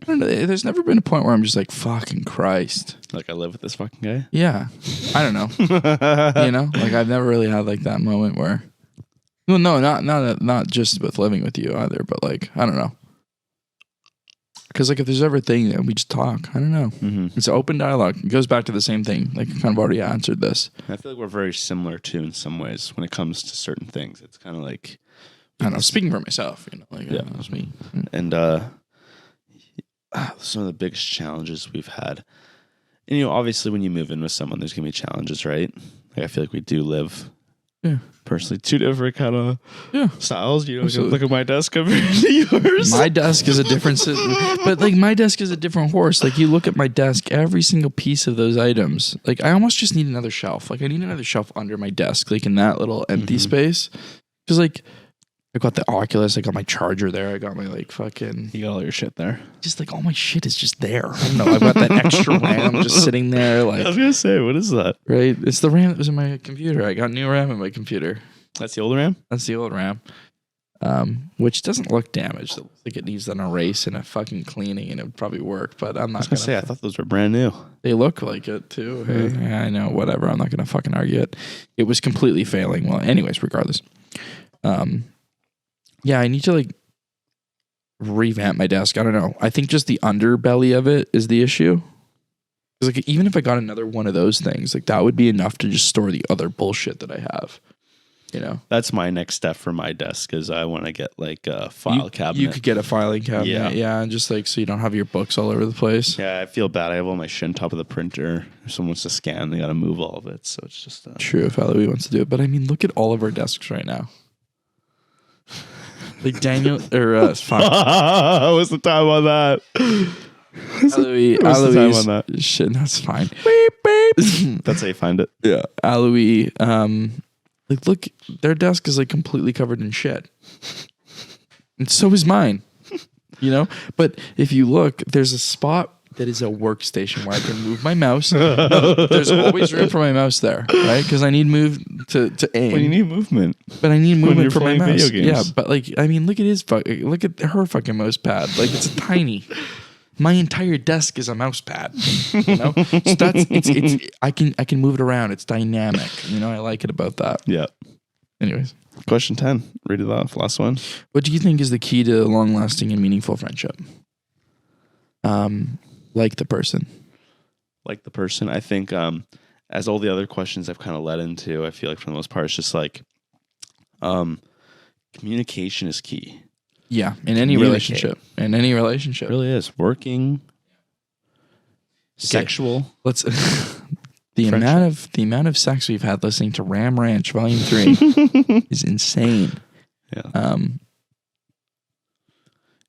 I don't know. There's never been a point where I'm just like, fucking Christ. Like I live with this fucking guy? Yeah. I don't know. You know? Like I've never really had like that moment where, well, no, not just with living with you either, but like, I don't know. Because like if there's ever a thing that we just talk, I don't know. Mm-hmm. It's an open dialogue. It goes back to the same thing. Like I kind of already answered this. I feel like we're very similar too in some ways when it comes to certain things. It's kind of like, I don't know. Speaking for myself, you know, like yeah, that's me. And some of the biggest challenges we've had, and you know, obviously when you move in with someone, there's gonna be challenges, right? Like I feel like we do live. Yeah. Personally, two different kind of styles. You know, look at my desk compared to yours. My desk is a different, but like my desk is a different horse. Like you look at my desk, every single piece of those items. Like I almost just need another shelf. Like I need another shelf under my desk, like in that little empty space. Because like I got the Oculus, I got my charger there, I got my like fucking. You got all your shit there. Just like all my shit is just there. I don't know. I got that extra RAM just sitting there. Like I was gonna say, what is that? Right, it's the RAM that was in my computer. I got new RAM in my computer. That's the old RAM? That's the old RAM. Which doesn't look damaged. It looks like it needs an erase and a fucking cleaning, and it would probably work. But I'm not gonna say. I thought those were brand new. They look like it too. Hey, yeah, I know. Whatever. I'm not gonna fucking argue it. It was completely failing. Well, anyways, regardless. Yeah, I need to like revamp my desk. I don't know. I think just the underbelly of it is the issue. Like even if I got another one of those things, like that would be enough to just store the other bullshit that I have. You know, that's my next step for my desk is I want to get like a file cabinet. You could get a filing cabinet, yeah, and just like so you don't have your books all over the place. Yeah, I feel bad. I have all my shit on top of the printer. If someone wants to scan, they got to move all of it. So it's just true if Eloise wants to do it. But I mean, look at all of our desks right now. Like Daniel or fuck. What's the time on that? Eloise, the time on that? Shit, that's fine. Beep, beep. That's how you find it. Yeah, Eloise. Like, look, their desk is like completely covered in shit, and so is mine. You know, but if you look, there's a spot that is a workstation where I can move my mouse. No, there's always room for my mouse there, right? Because I need move to aim. Well, you need movement, but I need movement for my mouse. Video games. Yeah, but like, I mean, look at her fucking mouse pad. Like, it's tiny. My entire desk is a mouse pad. You know, so that's it's. I can move it around. It's dynamic. You know, I like it about that. Yeah. Anyways, question 10. Read it off. Last one. What do you think is the key to long-lasting and meaningful friendship? Like the person. Like the person. I think as all the other questions I've kind of led into, I feel like for the most part, it's just like communication is key. Yeah, in any relationship. In any relationship. It really is. Working, sexual. Let's the amount of sex we've had listening to Ram Ranch Volume 3 is insane. Yeah.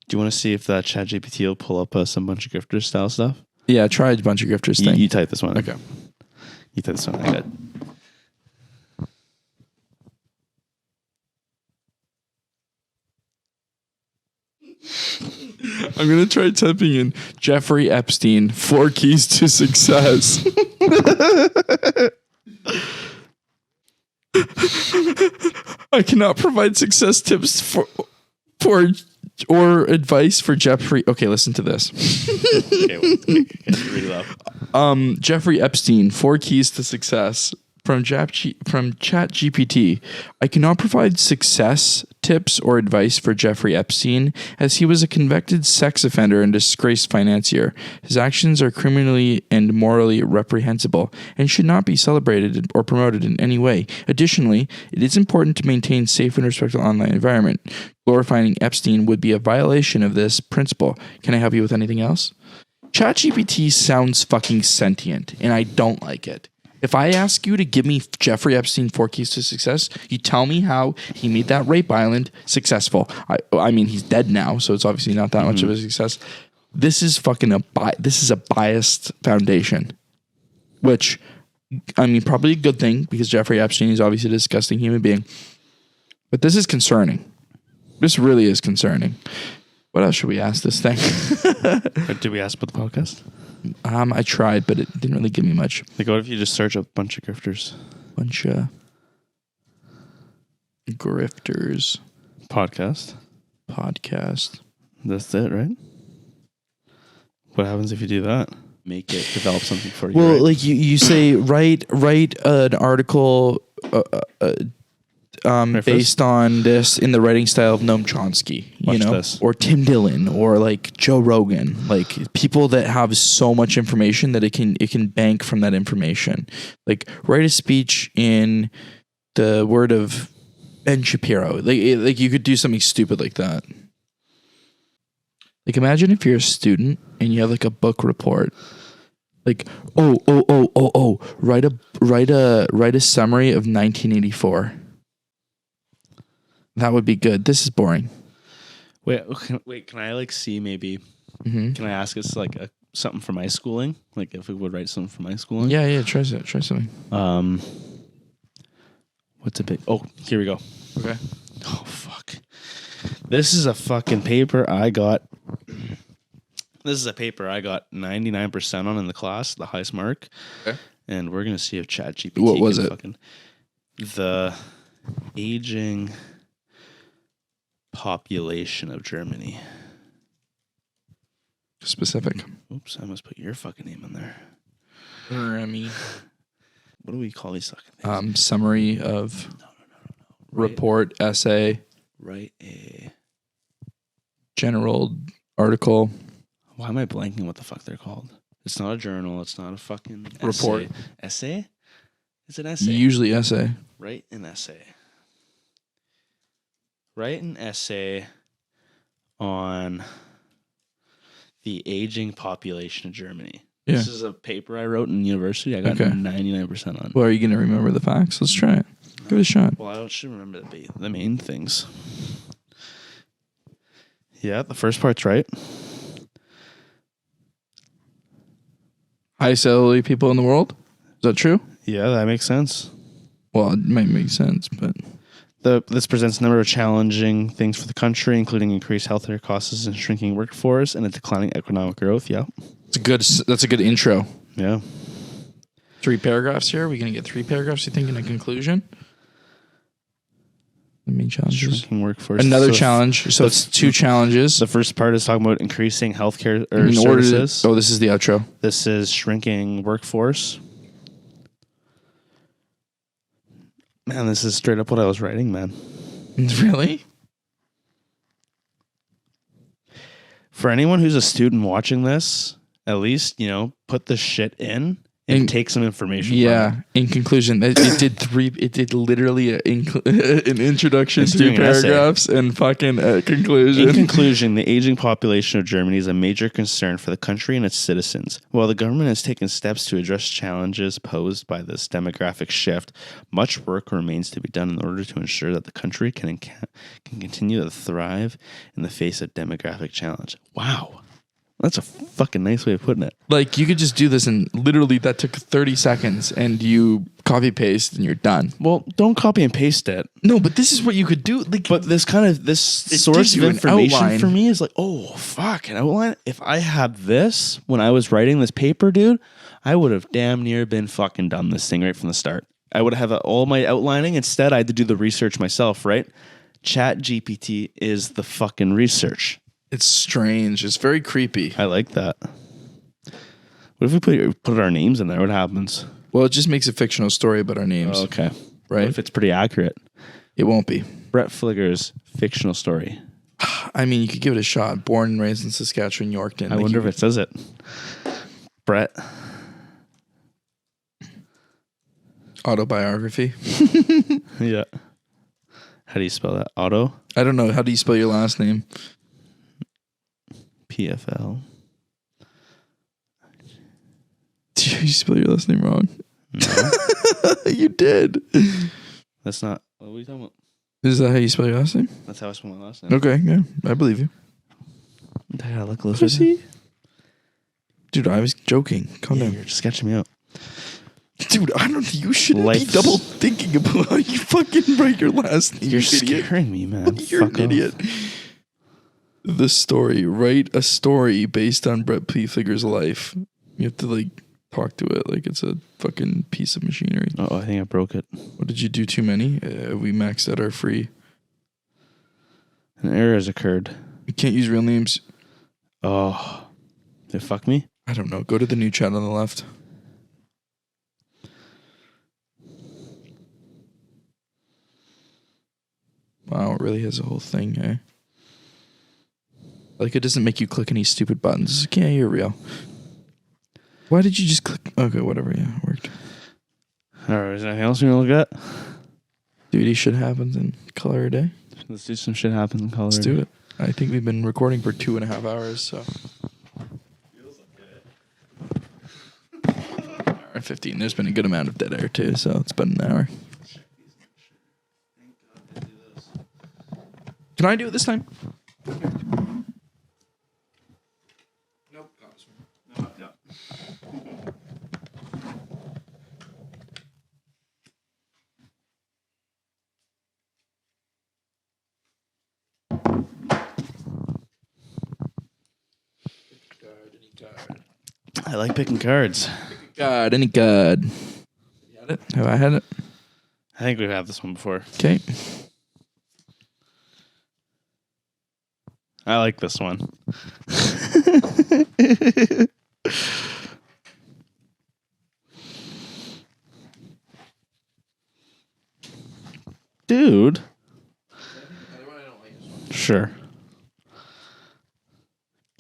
Do you want to see if that Chat GPT will pull up some Buncha Grifters style stuff? Yeah, try a Buncha Grifters thing. You type this one. Okay. You type this one. I got. I'm going to try typing in Jeffrey Epstein, 4 keys to success. I cannot provide success tips for or advice for Jeffrey. Okay, listen to this. Okay, read it out. Jeffrey Epstein, 4 keys to success. From Chat GPT, I cannot provide success tips or advice for Jeffrey Epstein, as he was a convicted sex offender and disgraced financier. His actions are criminally and morally reprehensible and should not be celebrated or promoted in any way. Additionally, it is important to maintain safe and respectful online environment. Glorifying Epstein would be a violation of this principle. Can I help you with anything else? Chat GPT sounds fucking sentient, and I don't like it. If I ask you to give me Jeffrey Epstein 4 keys to success, you tell me how he made that rape island successful. I mean, he's dead now, so it's obviously not that much of a success. This is fucking this is a biased foundation, which, I mean, probably a good thing because Jeffrey Epstein is obviously a disgusting human being. But this is concerning. This really is concerning. What else should we ask this thing? Did we ask about the podcast? I tried, but it didn't really give me much. Like, what if you just search up Buncha Grifters? Buncha Grifters Podcast. Podcast. That's it, right? What happens if you do that? Make it develop something for you. Well, right? like you say, write an article based on this in the writing style of Noam Chomsky, or Tim Dillon, or like Joe Rogan, like people that have so much information that it can bank from that information. Like write a speech in the word of Ben Shapiro. Like you could do something stupid like that. Like imagine if you're a student and you have like a book report. Like write a summary of 1984. That would be good. This is boring. Wait, can I like see maybe? Mm-hmm. Can I ask us like something for my schooling? Like if we would write something for my schooling? Yeah. Try something. What's a big? Oh, here we go. Okay. Oh fuck! This is a fucking paper I got. This is a paper I got 99% on in the class, the highest mark. Okay. And we're gonna see if Chat GPT. What was it? The aging population of Germany. Specific. Oops, I must put your fucking name in there. Remy. What do we call these fucking things? Summary of report, essay. Write a general article. Why am I blanking what the fuck they're called? It's not a journal. It's not a fucking report. Essay? It's an essay. Usually essay. Write an essay. Write an essay on the aging population of Germany. Yeah. This is a paper I wrote in university. I got 99% on. Well, are you going to remember the facts? Let's try it. Give it a shot. Well, I should remember the main things. Yeah, the first part's right. Highest elderly people in the world? Is that true? Yeah, that makes sense. Well, it might make sense, but... This presents a number of challenging things for the country, including increased healthcare costs and shrinking workforce and a declining economic growth. Yeah. That's a good intro. Yeah. 3 paragraphs here. Are we going to get 3 paragraphs, you think, in a conclusion? The main challenges. Shrinking workforce. Another challenge. So it's 2 challenges. The first part is talking about increasing healthcare services. This is the outro. This is shrinking workforce. Man, this is straight up what I was writing, man. Really? For anyone who's a student watching this, at least, put the shit in and take some information. Yeah. From it. In conclusion, it did literally an introduction, 3 paragraphs, and fucking a conclusion. In conclusion, the aging population of Germany is a major concern for the country and its citizens. While the government has taken steps to address challenges posed by this demographic shift, much work remains to be done in order to ensure that the country can continue to thrive in the face of demographic challenge. Wow. That's a fucking nice way of putting it. Like, you could just do this, and literally that took 30 seconds, and you copy paste, and you're done. Well, don't copy and paste it. No, but this is what you could do. Like, but this source of information for me is like, oh, fuck, an outline. If I had this when I was writing this paper, dude, I would have damn near been fucking done this thing right from the start. I would have all my outlining. Instead, I had to do the research myself, right? Chat GPT is the fucking research. It's strange. It's very creepy. I like that. What if we put our names in there? What happens? Well, it just makes a fictional story about our names. Oh, okay. Right? What if it's pretty accurate? It won't be. Brett Fligger's fictional story. I mean, you could give it a shot. Born and raised in Saskatchewan, Yorkton. I wonder if it says it. Brett. Autobiography. Yeah. How do you spell that? Auto? I don't know. How do you spell your last name? PFL. Did you spell your last name wrong? No. You did. That's not. What are you talking about? Is that how you spell your last name? That's how I spell my last name. Okay, yeah. I believe you. I gotta look closer. Dude, I was joking. Calm down. You're just sketching me out. Dude, I don't. You shouldn't be double thinking about how you fucking write your last name. You're scaring me, man. You're an idiot. The story. Write a story based on Brett P. Fligger's life. You have to talk to it like it's a fucking piece of machinery. Oh, I think I broke it. What did you do? Too many? We maxed out our free. An error has occurred. You can't use real names. Oh, They fuck me? I don't know. Go to the new chat on the left. Wow, it really has a whole thing, eh? Like, it doesn't make you click any stupid buttons. It's like, yeah, you're real. Why did you just click? Okay, whatever. Yeah, it worked. All right, is there anything else you want to look at? Duty shit happens in color a day. Let's do some shit happens in color. Let's do it. I think we've been recording for 2.5 hours, so. Feels like it. Hour and 15. There's been a good amount of dead air, too, so it's been an hour. Can I do it this time? Nope. No. I like picking cards. God, any god. You had it? Have I had it? I think we've had this one before. Okay. I like this one. Dude. Sure.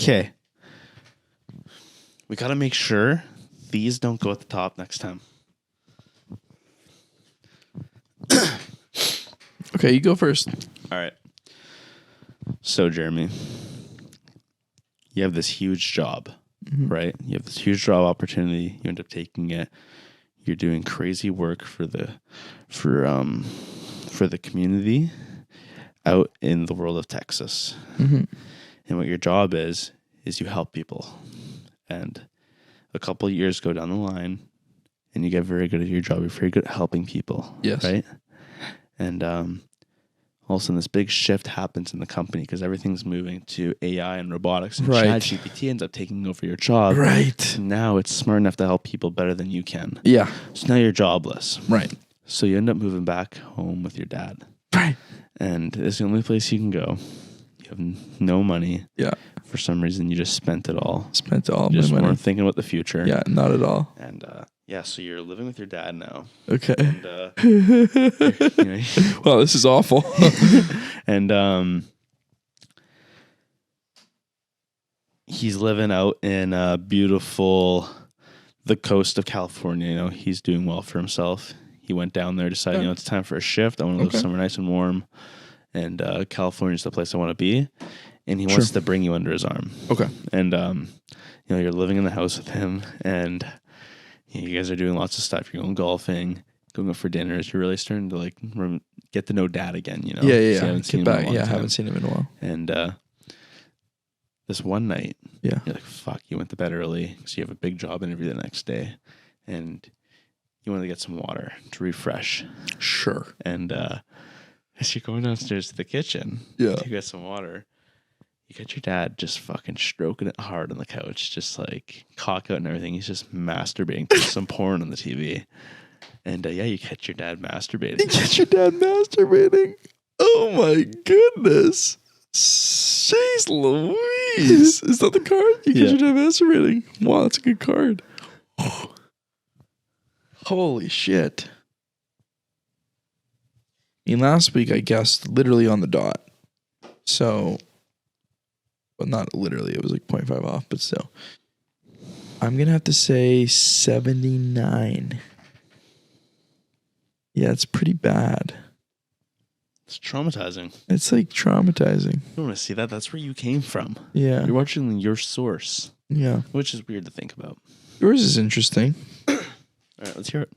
Okay. We got to make sure these don't go at the top next time. Okay, you go first. All right. So, Jeremy, you have this huge job, right? You have this huge job opportunity. You end up taking it. You're doing crazy work for the community out in the world of Texas. Mm-hmm. And what your job is you help people. And a couple of years go down the line, and you get very good at your job. You're very good at helping people. Yes. Right? And all of a sudden, this big shift happens in the company because everything's moving to AI and robotics. And right. Chat GPT ends up taking over your job. Right. And now it's smart enough to help people better than you can. Yeah. So now you're jobless. Right. So you end up moving back home with your dad. Right. And it's the only place you can go. You have no money. Yeah. For some reason, you just spent it all. Spent all just my money. Weren't thinking about the future. Yeah, not at all. And yeah, so you're living with your dad now. Okay. And, wow, this is awful. And he's living out in the coast of California. You know, he's doing well for himself. He went down there, decided, it's time for a shift. I want to live somewhere nice and warm. And California's the place I want to be. And he wants to bring you under his arm. Okay. And, you're living in the house with him, and you guys are doing lots of stuff. You're going golfing, going out for dinners. You're really starting to, get to know dad again, you know? Yeah. You haven't seen him in a long time. I haven't seen him in a while. And this one night, you're like, fuck, you went to bed early because you have a big job interview the next day. And you wanted to get some water to refresh. Sure. And as you're going downstairs to the kitchen to get some water, you got your dad just fucking stroking it hard on the couch, just like cock out and everything. He's just masturbating to some porn on the TV. And you catch your dad masturbating. Oh my goodness. Jeez Louise. Is that the card? You catch your dad masturbating. Wow, that's a good card. Holy shit. I mean, last week I guessed literally on the dot. So, well, not literally. It was like 0.5 off, but still. I'm going to have to say 79. Yeah, it's pretty bad. It's traumatizing. It's like traumatizing. You don't want to see that. That's where you came from. Yeah. You're watching your source. Yeah. Which is weird to think about. Yours is interesting. All right, let's hear it.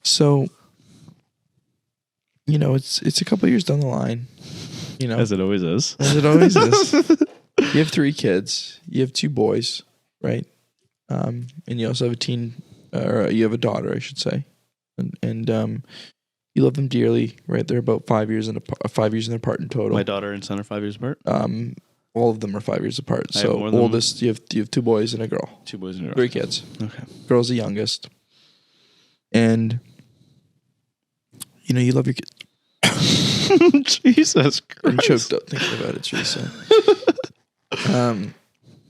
So, it's a couple years down the line. As it always is. As it always is. You have 3 kids. You have 2 boys, right? And you also have you have a daughter, I should say. And you love them dearly, right? They're about 5 years apart in total. My daughter and son are 5 years apart? All of them are 5 years apart. So oldest, you have 2 boys and a girl. 2 boys and a girl. 3 kids. Okay. Girl's the youngest. And, you love your kids. Jesus Christ. I'm choked up thinking about it, Teresa.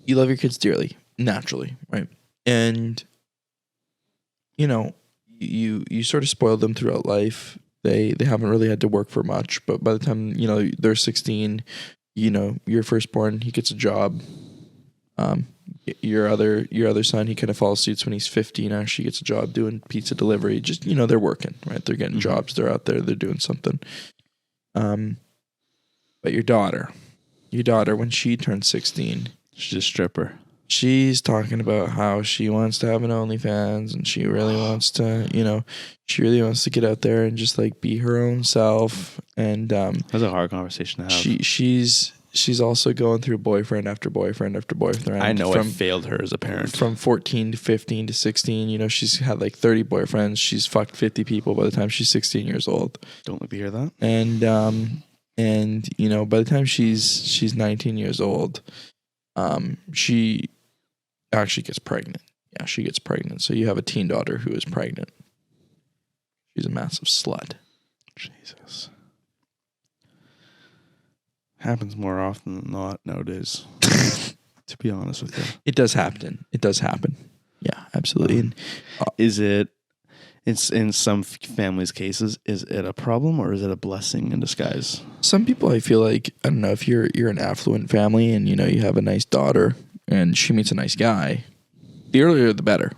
you love your kids dearly, naturally, right? And you sort of spoil them throughout life. They haven't really had to work for much, but by the time they're 16, your firstborn, he gets a job. Your other son, he kind of follows suits when he's 15. Actually, gets a job doing pizza delivery. Just they're working, right? They're getting jobs. They're out there. They're doing something. But your daughter, when she turns 16, she's a stripper. She's talking about how she wants to have an OnlyFans, and she really wants to, get out there and just like be her own self. And that's a hard conversation to have. She's also going through boyfriend after boyfriend after boyfriend. I know I failed her as a parent. From 14 to 15 to 16, she's had like 30 boyfriends. She's fucked 50 people by the time she's 16 years old. Don't like to hear that. And by the time she's 19 years old, she actually gets pregnant. Yeah, she gets pregnant. So you have a teen daughter who is pregnant. She's a massive slut. Jesus. Happens more often than not nowadays. To be honest with you. It does happen. Yeah, absolutely. And, is it, in some families' cases, is it a problem or is it a blessing in disguise? Some people, I feel like, I don't know, if you're an affluent family and you have a nice daughter and she meets a nice guy, the earlier the better.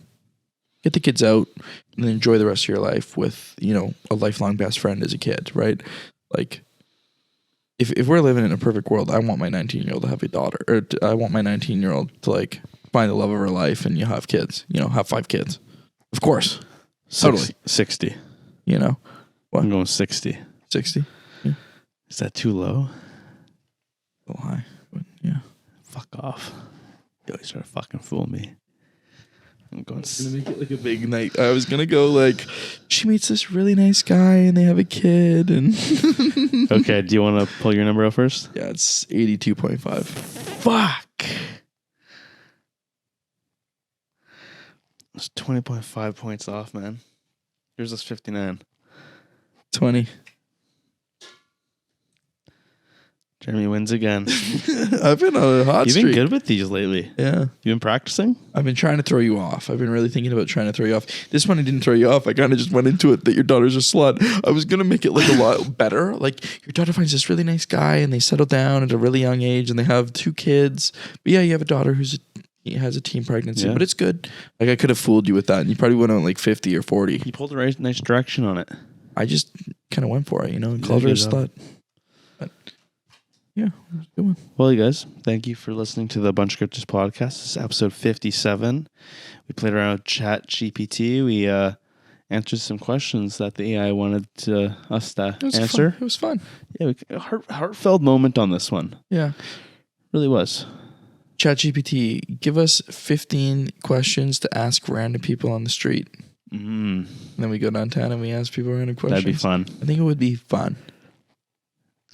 Get the kids out and then enjoy the rest of your life with, a lifelong best friend as a kid, right? Like, if we're living in a perfect world, I want my 19-year-old to have a daughter, or I want my 19-year-old to like find the love of her life and have kids, have 5 kids. Of course. Totally. 60. What? I'm going 60. 60? Yeah. Is that too low? A little high, but yeah. Fuck off. You always try to fucking fool me. I'm going to make it like a big night. I was gonna go like, she meets this really nice guy and they have a kid and Okay, do you want to pull your number out first? Yeah, it's 82.5. Fuck. It's 20.5 points off, man. Yours is 59. 20. Jeremy wins again. I've been on a hot streak. You've been good with these lately. Yeah. You've been practicing? I've been trying to throw you off. I've been really thinking about trying to throw you off. This one I didn't throw you off. I kind of just went into it that your daughter's a slut. I was going to make it like a lot better. Like your daughter finds this really nice guy and they settle down at a really young age and they have 2 kids. But yeah, you have a daughter he has a teen pregnancy, but it's good. Like I could have fooled you with that and you probably went on like 50 or 40. You pulled the right nice direction on it. I just kind of went for it, and called her a slut. But yeah, it was a good one. Well, you guys, thank you for listening to the Buncha Grifters Podcast. This is episode 57. We played around with Chat GPT. We answered some questions that the AI wanted us to answer. It was fun. Yeah, heartfelt moment on this one. Yeah. Really was. Chat GPT, give us 15 questions to ask random people on the street. And then we go downtown and we ask people random questions. That'd be fun. I think it would be fun.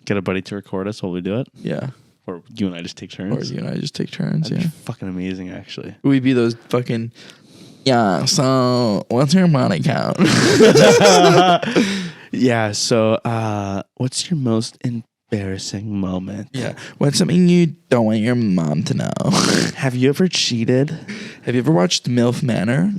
Get a buddy to record us while we do it. Yeah. Or you and I just take turns. That'd be fucking amazing, actually. We'd be those fucking, yeah, so what's your money count? Yeah, so what's your most embarrassing moment? Yeah. What's something you don't want your mom to know? Have you ever cheated? Have you ever watched MILF Manor?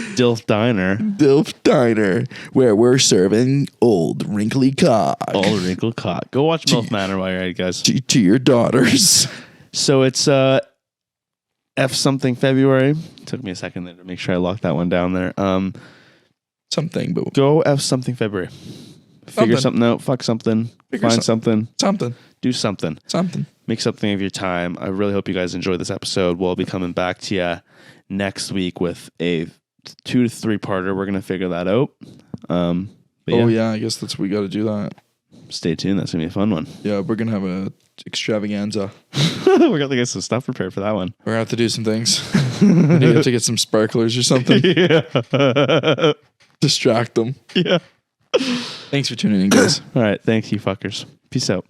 Dilf Diner. Dilf Diner, where we're serving old wrinkly cock. Old wrinkled cock. Go watch MILF Manor while you're at it, guys. To your daughters. So it's F something February. Took me a second there to make sure I locked that one down there. Something, but go F something February. Figure something out. Fuck something. Find something. Something. Do something. Something. Make something of your time. I really hope you guys enjoyed this episode. We'll be coming back to you next week with a 2 to 3 parter. We're gonna figure that out. Yeah, I guess that's we got to do that. Stay tuned. That's gonna be a fun one. Yeah, we're gonna have a extravaganza. We're gonna get some stuff prepared for that one. We're gonna have to do some things. We have to get some sparklers or something. Yeah. Distract them. Yeah. Thanks for tuning in, guys. All right. Thank you, fuckers. Peace out.